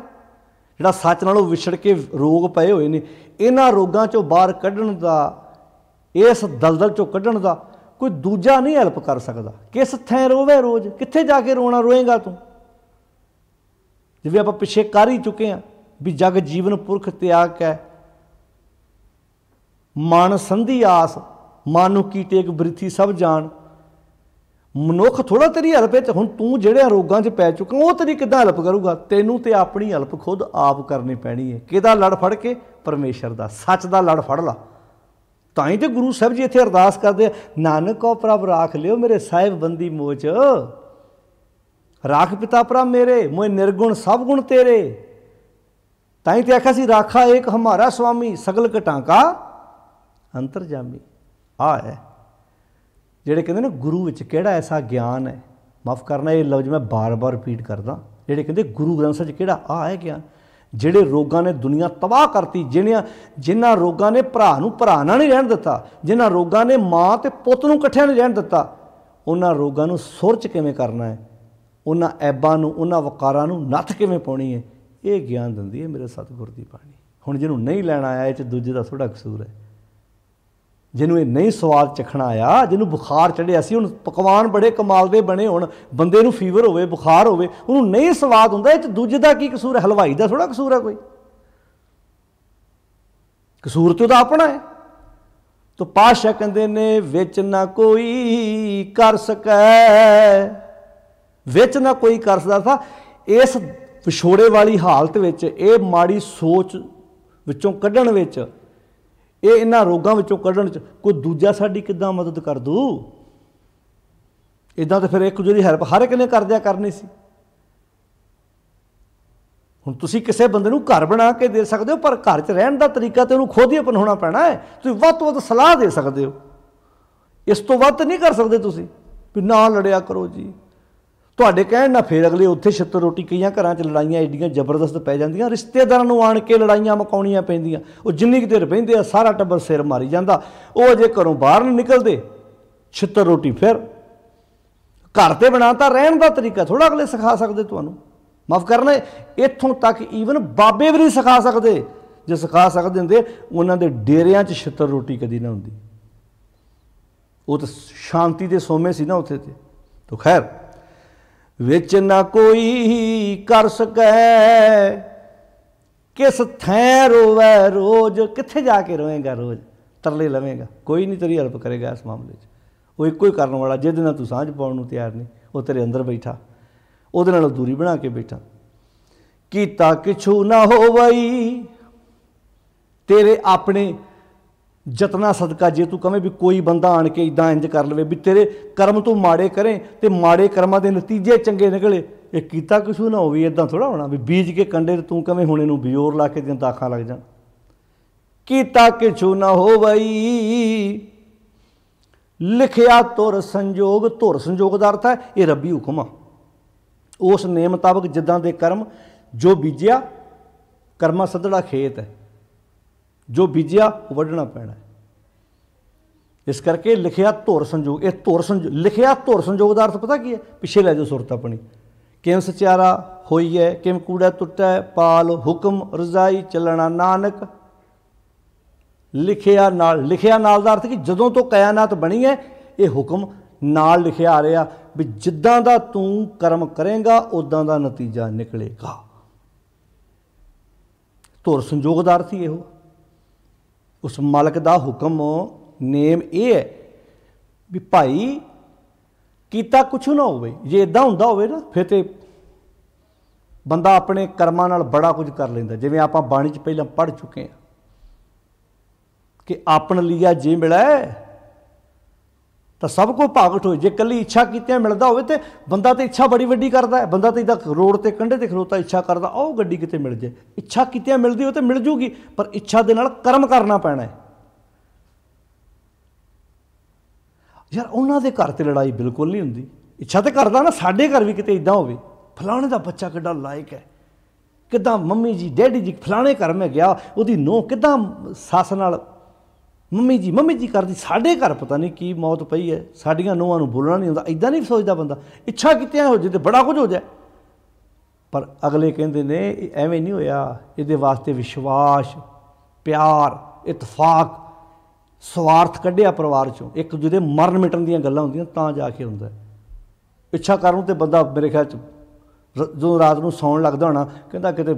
जिहड़ा सच नालों विछड़ के रोग पए होए ने, इन्हां रोगां चों बाहर कढण दा, इस दलदल चों कढण दा कोई दूजा नहीं हैल्प कर सकता। किस थैं रोवे रोज़, कित्थे जाके रोना रोएगा तू। जिवें आपां पिछे कर ही चुके हैं भी जग जीवन पुरख त्याग कै, मन संधि आस, मानु की टेक बृथी सब जान। मनुख थोड़ा तेरी हैल्प है, हुण तू जिहड़े रोगां च पै चुका वो तेरी किद्दां हैल्प करूगा। तैनूं ते अपनी हैल्प खुद आप करनी पैनी है। किहदा लड़ फड़ के? परमेश्वर दा, सच दा लड़ फड़ ला। ताई तो गुरु साहब जी इत्थे अरदास करते, नानक को प्रभ राख लियो मेरे साहिब बंदी मोच। राख पिता प्रभ मेरे, मोए निर्गुण सब गुण तेरे। ताई तो आखा सी राखा एक हमारा स्वामी, सगल घटां का अंतरजामी। आ है जिहड़े कहते ना गुरु विच किहड़ा ऐसा ज्ञान है। माफ़ करना ये लफ्ज़ मैं बार बार रिपीट करदा। जिहड़े कहते गुरु ग्रंथ साहिब किहड़ा आ है ज्ञान। ਜਿਹੜੇ ਰੋਗਾਂ ਨੇ ਦੁਨੀਆ ਤਬਾਹ ਕਰਤੀ, ਜਿਨ੍ਹਾਂ ਰੋਗਾਂ ਨੇ ਭਰਾ ਨੂੰ ਭਰਾ ਨਾਲ ਨਹੀਂ ਰਹਿਣ ਦਿੱਤਾ, ਜਿਨ੍ਹਾਂ ਰੋਗਾਂ ਨੇ ਮਾਂ ਤੇ ਪੁੱਤ ਨੂੰ ਇਕੱਠਿਆਂ ਨਹੀਂ ਰਹਿਣ ਦਿੱਤਾ, ਉਹਨਾਂ ਰੋਗਾਂ ਨੂੰ ਸੁਰ 'ਚ ਕਿਵੇਂ ਕਰਨਾ ਹੈ, ਉਹਨਾਂ ਐਬਾਂ ਨੂੰ, ਉਹਨਾਂ ਵਕਾਰਾਂ ਨੂੰ ਨੱਥ ਕਿਵੇਂ ਪਾਉਣੀ ਹੈ, ਇਹ ਗਿਆਨ ਦਿੰਦੀ ਹੈ ਮੇਰੇ ਸਤਿਗੁਰ ਦੀ ਬਾਣੀ। ਹੁਣ ਜਿਹਨੂੰ ਨਹੀਂ ਲੈਣਾ ਆਇਆ ਇਹ 'ਚ ਦੂਜੇ ਦਾ ਥੋੜ੍ਹਾ ਕਸੂਰ ਹੈ। ਜਿਹਨੂੰ ਇਹ ਨਹੀਂ ਸਵਾਦ ਚਖਣਾ ਆਇਆ, ਜਿਹਨੂੰ ਬੁਖਾਰ ਚੜ੍ਹਿਆ ਸੀ, ਹੁਣ ਪਕਵਾਨ ਬੜੇ ਕਮਾਲ ਦੇ ਬਣੇ ਹੋਣ, ਬੰਦੇ ਨੂੰ ਫੀਵਰ ਹੋਵੇ, ਬੁਖਾਰ ਹੋਵੇ, ਉਹਨੂੰ ਨਹੀਂ ਸਵਾਦ ਹੁੰਦਾ, ਇਹ 'ਚ ਦੂਜੇ ਦਾ ਕੀ ਕਸੂਰ ਹੈ? ਹਲਵਾਈ ਦਾ ਥੋੜ੍ਹਾ ਕਸੂਰ ਹੈ ਕੋਈ। ਕਸੂਰ ਤਾਂ ਉਹਦਾ ਆਪਣਾ ਹੈ। ਤਾਂ ਪਾਤਸ਼ਾਹ ਕਹਿੰਦੇ ਨੇ ਵਿੱਚ ਨਾ ਕੋਈ ਕਰ ਸਕੈ, ਵਿੱਚ ਨਾ ਕੋਈ ਕਰ ਸਕਦਾ ਥਾ। ਇਸ ਵਿਛੋੜੇ ਵਾਲੀ ਹਾਲਤ ਵਿੱਚ, ਇਹ ਮਾੜੀ ਸੋਚ ਵਿੱਚੋਂ ਕੱਢਣ ਵਿੱਚ, ਇਹ ਇਹਨਾਂ ਰੋਗਾਂ ਵਿੱਚੋਂ ਕੱਢਣ 'ਚ ਕੋਈ ਦੂਜਾ ਸਾਡੀ ਕਿੱਦਾਂ ਮਦਦ ਕਰ ਦੂ? इदां तो फिर एक दूजे की हैल्प हर एक ने करदिया करनी सी। हुण तुसीं किसी बंदे नूं घर बना के दे सकते हो, पर घर च रहण दा तरीका तो उन्होंने खुद ही अपनाउणा पैना है। तुसीं वध तो वध सलाह दे सकते हो, इस तो वध नहीं कर सकते तुसीं भी ना लड़िया करो जी। तुहाडे कहण नाल फिर अगले उत्थे छित्तर रोटी, कईयां घरां च लड़ाइयां एडियां जबरदस्त पै जांदियां, रिश्तेदारां नूं आण के लड़ाइयां मकाउणियां पैंदियां। वो जिन्नी कुछ देर बहिंदे आ सारा टब्बर सिर मारी जांदा, वो अजे घरों बाहर नहीं निकलदे छित्तर रोटी। फिर घर ते बनाता रहण दा तरीका थोड़ा अगले सिखा सकदे तुहानूं। माफ़ करना, इत्थों तक ईवन बाबे भी नहीं सिखा सकते। जे सिखा सकते होंदे उन्हां दे डेरियां च छित्तर रोटी कदी ना हुंदी। वो तो शांति दे सोमे सी ना उत्थे ते। तो खैर, विच ना कोई कर सकै किस थैं रोवै रोज, कित्थे जाके रोएगा रोज, तरले लवेगा, कोई नहीं तेरी हेल्प करेगा इस मामले च। वो एको ही करने वाला जिहदे नाल तूं सांझ पाउण नूं तैयार नहीं, वो तेरे अंदर बैठा, ਉਹਦੇ ਨਾਲ दूरी बना के बैठा। कीता किछू ना हो बई तेरे अपने जतना सदका, जे तू कहें भी कोई बंदा आन के इदां इंज कर लवे भी तेरे कर्म तू माड़े करें तो माड़े कर्मां दे नतीजे चंगे निकले, ये कीता किछू ना हो भी इदां थोड़ा होना भी बीज के कंडे ते तू कहें हुण इहनूं बियोर ला के दियां दाखां लग जाण। कीता किछू ना हो बई लिखिया तुर संजोग, तुर संजोग का अर्थ है ये रब्बी हुक्म आ। उस नेम मुताबक जिद्दां दे कर्म, जो बीजिया कर्मा सदड़ा खेत है, जो बीजिया वढ़ना पैना है। इस करके लिखिया धुर संजोग, ये धुर संजोग लिखिया धुर संजोग का अर्थ पता की है? पिछे लै जाओ सुरत अपनी। किम सचारा होई है, किम कूड़ा टुटा है, पाल हुक्म रजाई चलना नानक। लिखिया नाल का अर्थ कि जदों तो कयानात बनी है ये हुक्म नाल लिखिया आ रहा भी जिद्दां दा तू कर्म करेंगा उदां दा नतीजा निकलेगा। धुर संजोग का अर्थ ही इहो। उस मालक का हुक्म नेम ये है भी भाई कीता कुछ ना होवे। जे इदां हुंदा होवे ना फिर तो बंदा अपने कर्मां नाल बड़ा कुछ कर लैंदा। जिवें आपां बाणी च पहलां पढ़ चुके हैं कि आपन लिया जे मिला तो सब को भागट हो। जे कली इच्छा कीतियां मिलता हो तो बंदा तो इच्छा बड़ी वड्डी करता है। बंदा तो इदा रोड ते कंढे ते खलोता इच्छा करता ओ गड्डी किते मिल जाए। इच्छा कीतियां मिलती हो तो मिल जूगी, पर इच्छा दे नाल कर्म करना पैना है। यार उन्हां दे घर ते लड़ाई बिल्कुल नहीं हुंदी। इच्छा तो करदा ना साडे घर भी किते इदां होवे, फलाणे दा बच्चा किड्डा लायक है, किदां मम्मी जी डैडी जी फलाणे घर में गया, उहदी नूंह किदां सस नाल मम्मी जी करती। साढ़े घर पता नहीं की मौत पई है, साड़ियां नूहां नूं बोलना नहीं आउंदा। इदां नहीं सोचदा बंदा। इच्छा कीतियां हो जाए तो बड़ा कुछ हो जाए, पर अगले कहंदे ने एवें नहीं होया। इहदे वास्ते विश्वास, प्यार, इतफाक, स्वार्थ कढ़िया परिवार चों। एक दूजे दे मरण मिटन दीयां गल्लां हुंदियां तां जाके हुंदा है। इच्छा करूं तो बंदा मेरे ख्याल च जो रात नूं सौण लगदा होना कहंदा किते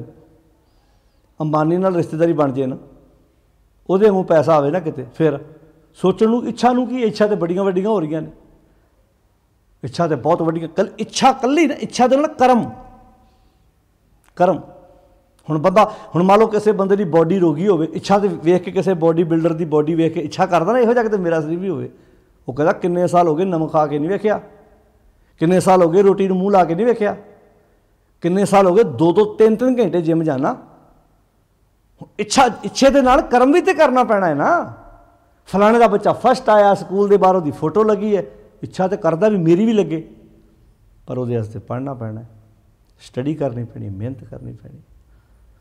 अंबानी नाल रिश्तेदारी बन जाए ना, ਉਹਦੇ ਮੂੰਹ पैसा आवे ना किते, फिर सोचण नूं इच्छा नूं की इच्छा तो बड़ियां वड्डियां हो रही ने। इच्छा तो बहुत वड्डियां इच्छा कल्ली ना, इच्छा दे नाल कर्म हुण बंदा हुण मान लो किसी बंदे की बॉडी रोगी होवे, इच्छा तो वेख के किसी बॉडी बिल्डर की बॉडी वेख के इच्छा करदा ना इहो जिहा किते मेरा शरीर भी होवे। वो कहदा किन्ने साल हो गए नमक खा के नहीं वेखिया, किन्ने साल हो गए रोटी नूं मूँह ला के नहीं वेखिया, किन्ने साल हो गए 2-2 3-3 घंटे जिम जाना। इच्छे दे नाल कर्म भी तो करना पैना है ना। फलाने का बच्चा फस्ट आया, स्कूल के बाहर उसकी फोटो लगी है, इच्छा तो करता भी मेरी भी लगे, पर वो पढ़ना पैना है, स्टडी करनी पैनी, मेहनत करनी पैनी।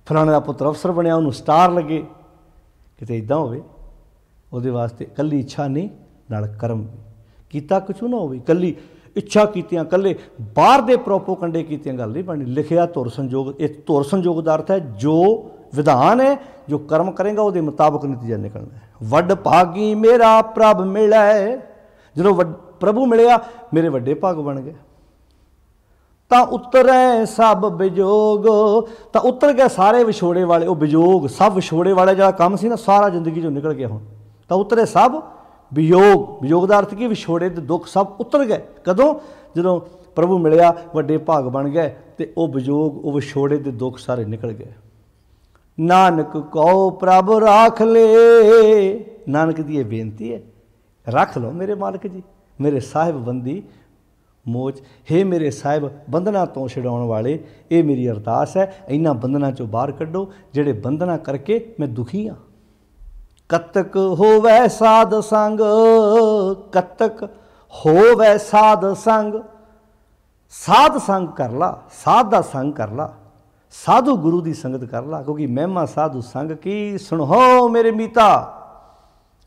फलाने का पुत्र अफसर बनया, उन्होंने स्टार लगे, किते इदां होवे। उहदे वास्ते कल्ली इच्छा नहीं, नाल कर्म भी कीता कुछ ना होवे। कल्ली इच्छा कीतियां कल्ले बाहर दे प्रोपो कंडे कीतियां गल नहीं बननी। लिखिया धुर संजोग, एक धुर संजोग का अर्थ है जो विधान है, जो कर्म करेंगा वो मुताबिक नतीजा निकलना है। वड भागी मेरा प्रभ मिला है, जो प्रभु मिलया मेरे वड्डे भाग बन गए। तो उतरे सब विजोग, तो उतर गए सारे विछोड़े वाले। वो विजोग सब विछोड़े वाले जो काम सी ना सारा जिंदगी चो निकल गया। हुण तो उतरे सब वियोग, वियोग का अर्थ की विछोड़े ते दुख सब उतर गए। कदों? जो प्रभु मिलया वड्डे भाग बन गए, तो वह वियोग वो विछोड़े के दुख सारे निकल गए। नानक कहो प्रभ राख ले, नानक की यह बेनती है, रख लो मेरे मालिक जी, मेरे साहिब बंदी ਮੋਚ। हे ਮੇਰੇ ਸਾਹਿਬ ਬੰਧਨਾਂ ਤੋਂ ਛਡਾਉਣ ਵਾਲੇ, ਇਹ ਮੇਰੀ ਅਰਦਾਸ ਹੈ, ਇਹਨਾਂ ਬੰਧਨਾਂ ਚੋਂ ਬਾਹਰ ਕੱਢੋ ਜਿਹੜੇ ਬੰਧਨਾਂ ਕਰਕੇ ਮੈਂ ਦੁਖੀ ਹਾਂ। ਕਤਕ ਹੋਵੈ ਸਾਧ ਸੰਗ, ਕਤਕ ਹੋਵੈ ਸਾਧ ਸੰਗ। ਸਾਧ ਸੰਗ ਕਰ ਲਾ, ਸਾਧ ਦਾ ਸੰਗ ਕਰ ਲਾ, ਸਾਧੂ ਗੁਰੂ ਦੀ ਸੰਗਤ ਕਰ ਲਾ, ਕਿਉਂਕਿ ਮਹਿਮਾ ਸਾਧੂ ਸੰਗ ਕੀ। ਸੁਣੋ ਮੇਰੇ ਮੀਤਾ,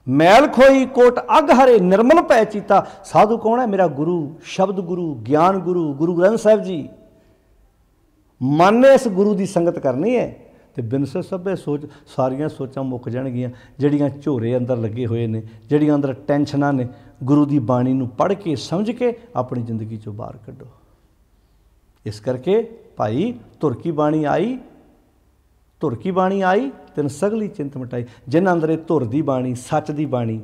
ਮੈਲ ਖੋਈ ਕੋਟ ਅਗ ਹਰੇ, ਨਿਰਮਲ ਪੈ ਚੀਤਾ। ਸਾਧੂ ਕੌਣ ਹੈ? ਮੇਰਾ ਗੁਰੂ, ਸ਼ਬਦ ਗੁਰੂ, ਗਿਆਨ ਗੁਰੂ, ਗੁਰੂ ਗ੍ਰੰਥ ਸਾਹਿਬ ਜੀ। ਮਨ ਨੇ ਇਸ ਗੁਰੂ ਦੀ ਸੰਗਤ ਕਰਨੀ ਹੈ ਤੇ ਬਿਨਸੇ ਸਭੇ ਸੋਚ, ਸਾਰੀਆਂ ਸੋਚਾਂ ਮੁੱਕ ਜਾਣਗੀਆਂ ਜਿਹੜੀਆਂ ਝੋਰੇ ਅੰਦਰ ਲੱਗੇ ਹੋਏ ਨੇ, ਜਿਹੜੀਆਂ ਅੰਦਰ ਟੈਨਸ਼ਨਾਂ ਨੇ। ਗੁਰੂ ਦੀ ਬਾਣੀ ਨੂੰ ਪੜ੍ਹ ਕੇ ਸਮਝ ਕੇ ਆਪਣੀ ਜ਼ਿੰਦਗੀ ਚੋਂ ਬਾਹਰ ਕੱਢੋ। ਇਸ ਕਰਕੇ ਭਾਈ ਧੁਰ ਕੀ ਬਾਣੀ ਆਈ, ਧੁਰ ਕੀ ਬਾਣੀ ਆਈ ਤੈਨੂੰ ਸਗਲੀ ਚਿੰਤ ਮਿਟਾਈ। ਜਿਨ੍ਹਾਂ ਅੰਦਰ ਇਹ ਧੁਰ ਦੀ ਬਾਣੀ, ਸੱਚ ਦੀ ਬਾਣੀ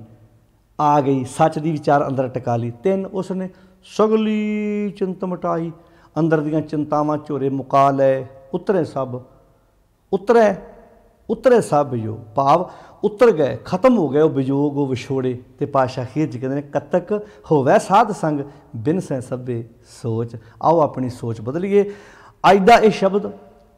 ਆ ਗਈ, ਸੱਚ ਦੀ ਵਿਚਾਰ ਅੰਦਰ ਟਿਕਾ ਲਈ, ਤਿੰਨ ਉਸਨੇ ਸਗਲੀ ਚਿੰਤ ਮਿਟਾਈ। ਅੰਦਰ ਦੀਆਂ ਚਿੰਤਾਵਾਂ ਝੋਰੇ ਮੁਕਾ ਲੈ, ਉਤਰੇ ਸਭ, ਉਤਰੇ ਉਤਰੇ ਸਭ ਵਿਯੋਗ, ਭਾਵ ਉਤਰ ਗਏ, ਖਤਮ ਹੋ ਗਏ ਉਹ ਵਿਯੋਗ, ਉਹ ਵਿਛੋੜੇ। ਤੇ ਪਾਤਸ਼ਾਹ ਅਖੀਰ 'ਚ ਕਹਿੰਦੇ ਨੇ ਕਤਕ ਹੋਵੈ ਸਾਧ ਸੰਗ, ਬਿਨ ਸੈ ਸਭੇ ਸੋਚ। ਆਓ ਆਪਣੀ ਸੋਚ ਬਦਲੀਏ। ਅੱਜ ਦਾ ਇਹ ਸ਼ਬਦ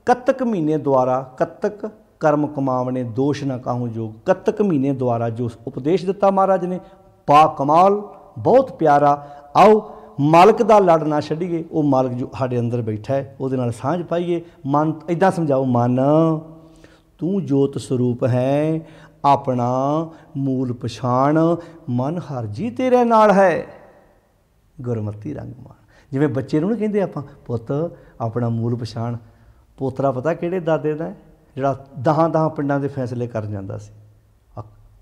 ਕੱਤਕ ਮਹੀਨੇ ਦੁਆਰਾ, ਕੱਤਕ ਕਰਮ ਕਮਾਵਣੇ ਦੋਸ਼ ਨਾ ਕਾਹੂ ਜੋਗ। ਕੱਤਕ ਮਹੀਨੇ ਦੁਆਰਾ ਜੋ ਉਪਦੇਸ਼ ਦਿੱਤਾ ਮਹਾਰਾਜ ਨੇ, ਬਾ ਕਮਾਲ, ਬਹੁਤ ਪਿਆਰਾ। ਆਓ ਮਾਲਕ ਦਾ ਲੜ ਨਾ ਛੱਡੀਏ, ਉਹ ਮਾਲਕ ਜੋ ਸਾਡੇ ਅੰਦਰ ਬੈਠਾ ਹੈ ਉਹਦੇ ਨਾਲ ਸਾਂਝ ਪਾਈਏ। ਮਨ ਇੱਦਾਂ ਸਮਝਾਓ, ਮਨ ਤੂੰ ਜੋਤ ਸਰੂਪ ਹੈ, ਆਪਣਾ ਮੂਲ ਪਛਾਣ, ਮਨ ਹਰ ਜੀ ਤੇਰੇ ਨਾਲ ਹੈ, ਗੁਰਮਤੀ ਰੰਗ ਮਾਣ। ਜਿਵੇਂ ਬੱਚੇ ਨੂੰ ਨਾ ਕਹਿੰਦੇ ਆਪਾਂ, ਪੁੱਤ ਆਪਣਾ ਮੂਲ ਪਛਾਣ। ਪੋਤਰਾ ਪਤਾ ਕਿਹੜੇ ਦਾਦੇ ਦਾ, ਜਿਹੜਾ 10 ਪਿੰਡਾਂ ਦੇ ਫੈਸਲੇ ਕਰ ਜਾਂਦਾ ਸੀ,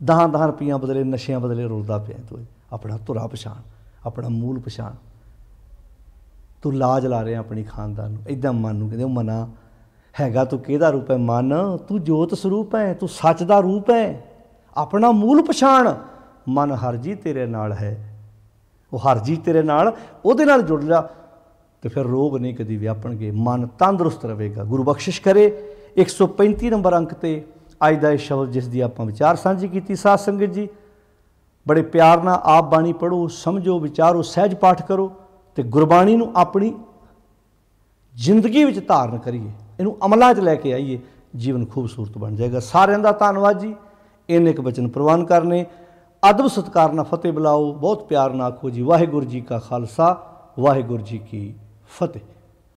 10 ਰੁਪਈਆਂ ਬਦਲੇ, ਨਸ਼ਿਆਂ ਬਦਲੇ ਰੁਲਦਾ ਪਿਆ। ਤੂੰ ਆਪਣਾ ਧੁਰਾ ਪਛਾਣ, ਆਪਣਾ ਮੂਲ ਪਛਾਣ। ਤੂੰ ਲਾਜ ਲਾ ਰਿਹਾ ਆਪਣੀ ਖਾਨਦਾਨ ਨੂੰ। ਇੱਦਾਂ ਮਨ ਨੂੰ ਕਹਿੰਦੇ, ਉਹ ਮਨਾ ਹੈਗਾ ਤੂੰ ਕਿਹਦਾ ਰੂਪ ਹੈ? ਮਨ ਤੂੰ ਜੋਤ ਸਰੂਪ ਹੈ, ਤੂੰ ਸੱਚ ਦਾ ਰੂਪ ਹੈ, ਆਪਣਾ ਮੂਲ ਪਛਾਣ। ਮਨ ਹਰ ਜੀ ਤੇਰੇ ਨਾਲ ਹੈ, ਉਹ ਹਰ ਜੀ ਤੇਰੇ ਨਾਲ, ਉਹਦੇ ਨਾਲ ਜੁੜ ਜਾ ਤੇ ਫਿਰ ਰੋਗ ਨਹੀਂ ਕਦੀ ਵਿਆਪਣਗੇ, ਮਨ ਤੰਦਰੁਸਤ ਰਹੇਗਾ। ਗੁਰੂ ਬਖਸ਼ਿਸ਼ ਕਰੇ। 135 ਨੰਬਰ ਅੰਕ 'ਤੇ ਅੱਜ ਦਾ ਇਹ ਸ਼ਬਦ ਜਿਸ ਦੀ ਆਪਾਂ ਵਿਚਾਰ ਸਾਂਝੀ ਕੀਤੀ। ਸਾਧ ਸੰਗਤ ਜੀ, ਬੜੇ ਪਿਆਰ ਨਾਲ ਆਪ ਬਾਣੀ ਪੜ੍ਹੋ, ਸਮਝੋ, ਵਿਚਾਰੋ, ਸਹਿਜ ਪਾਠ ਕਰੋ ਤੇ ਗੁਰਬਾਣੀ ਨੂੰ ਆਪਣੀ ਜ਼ਿੰਦਗੀ ਵਿੱਚ ਧਾਰਨ ਕਰੀਏ, ਇਹਨੂੰ ਅਮਲਾਂ 'ਚ ਲੈ ਕੇ ਆਈਏ, ਜੀਵਨ ਖੂਬਸੂਰਤ ਬਣ ਜਾਏਗਾ। ਸਾਰਿਆਂ ਦਾ ਧੰਨਵਾਦ ਜੀ। ਇੰਨੇ ਕੁ ਬਚਨ ਪ੍ਰਵਾਨ ਕਰਨੇ। ਅਦਬ ਸਤਿਕਾਰ ਨਾਲ ਫਤਿਹ ਬੁਲਾਓ, ਬਹੁਤ ਪਿਆਰ ਨਾਲ ਆਖੋ ਜੀ, ਵਾਹਿਗੁਰੂ ਜੀ ਕਾ ਖਾਲਸਾ, ਵਾਹਿਗੁਰੂ ਜੀ ਕੀ ਫਤਿਹ।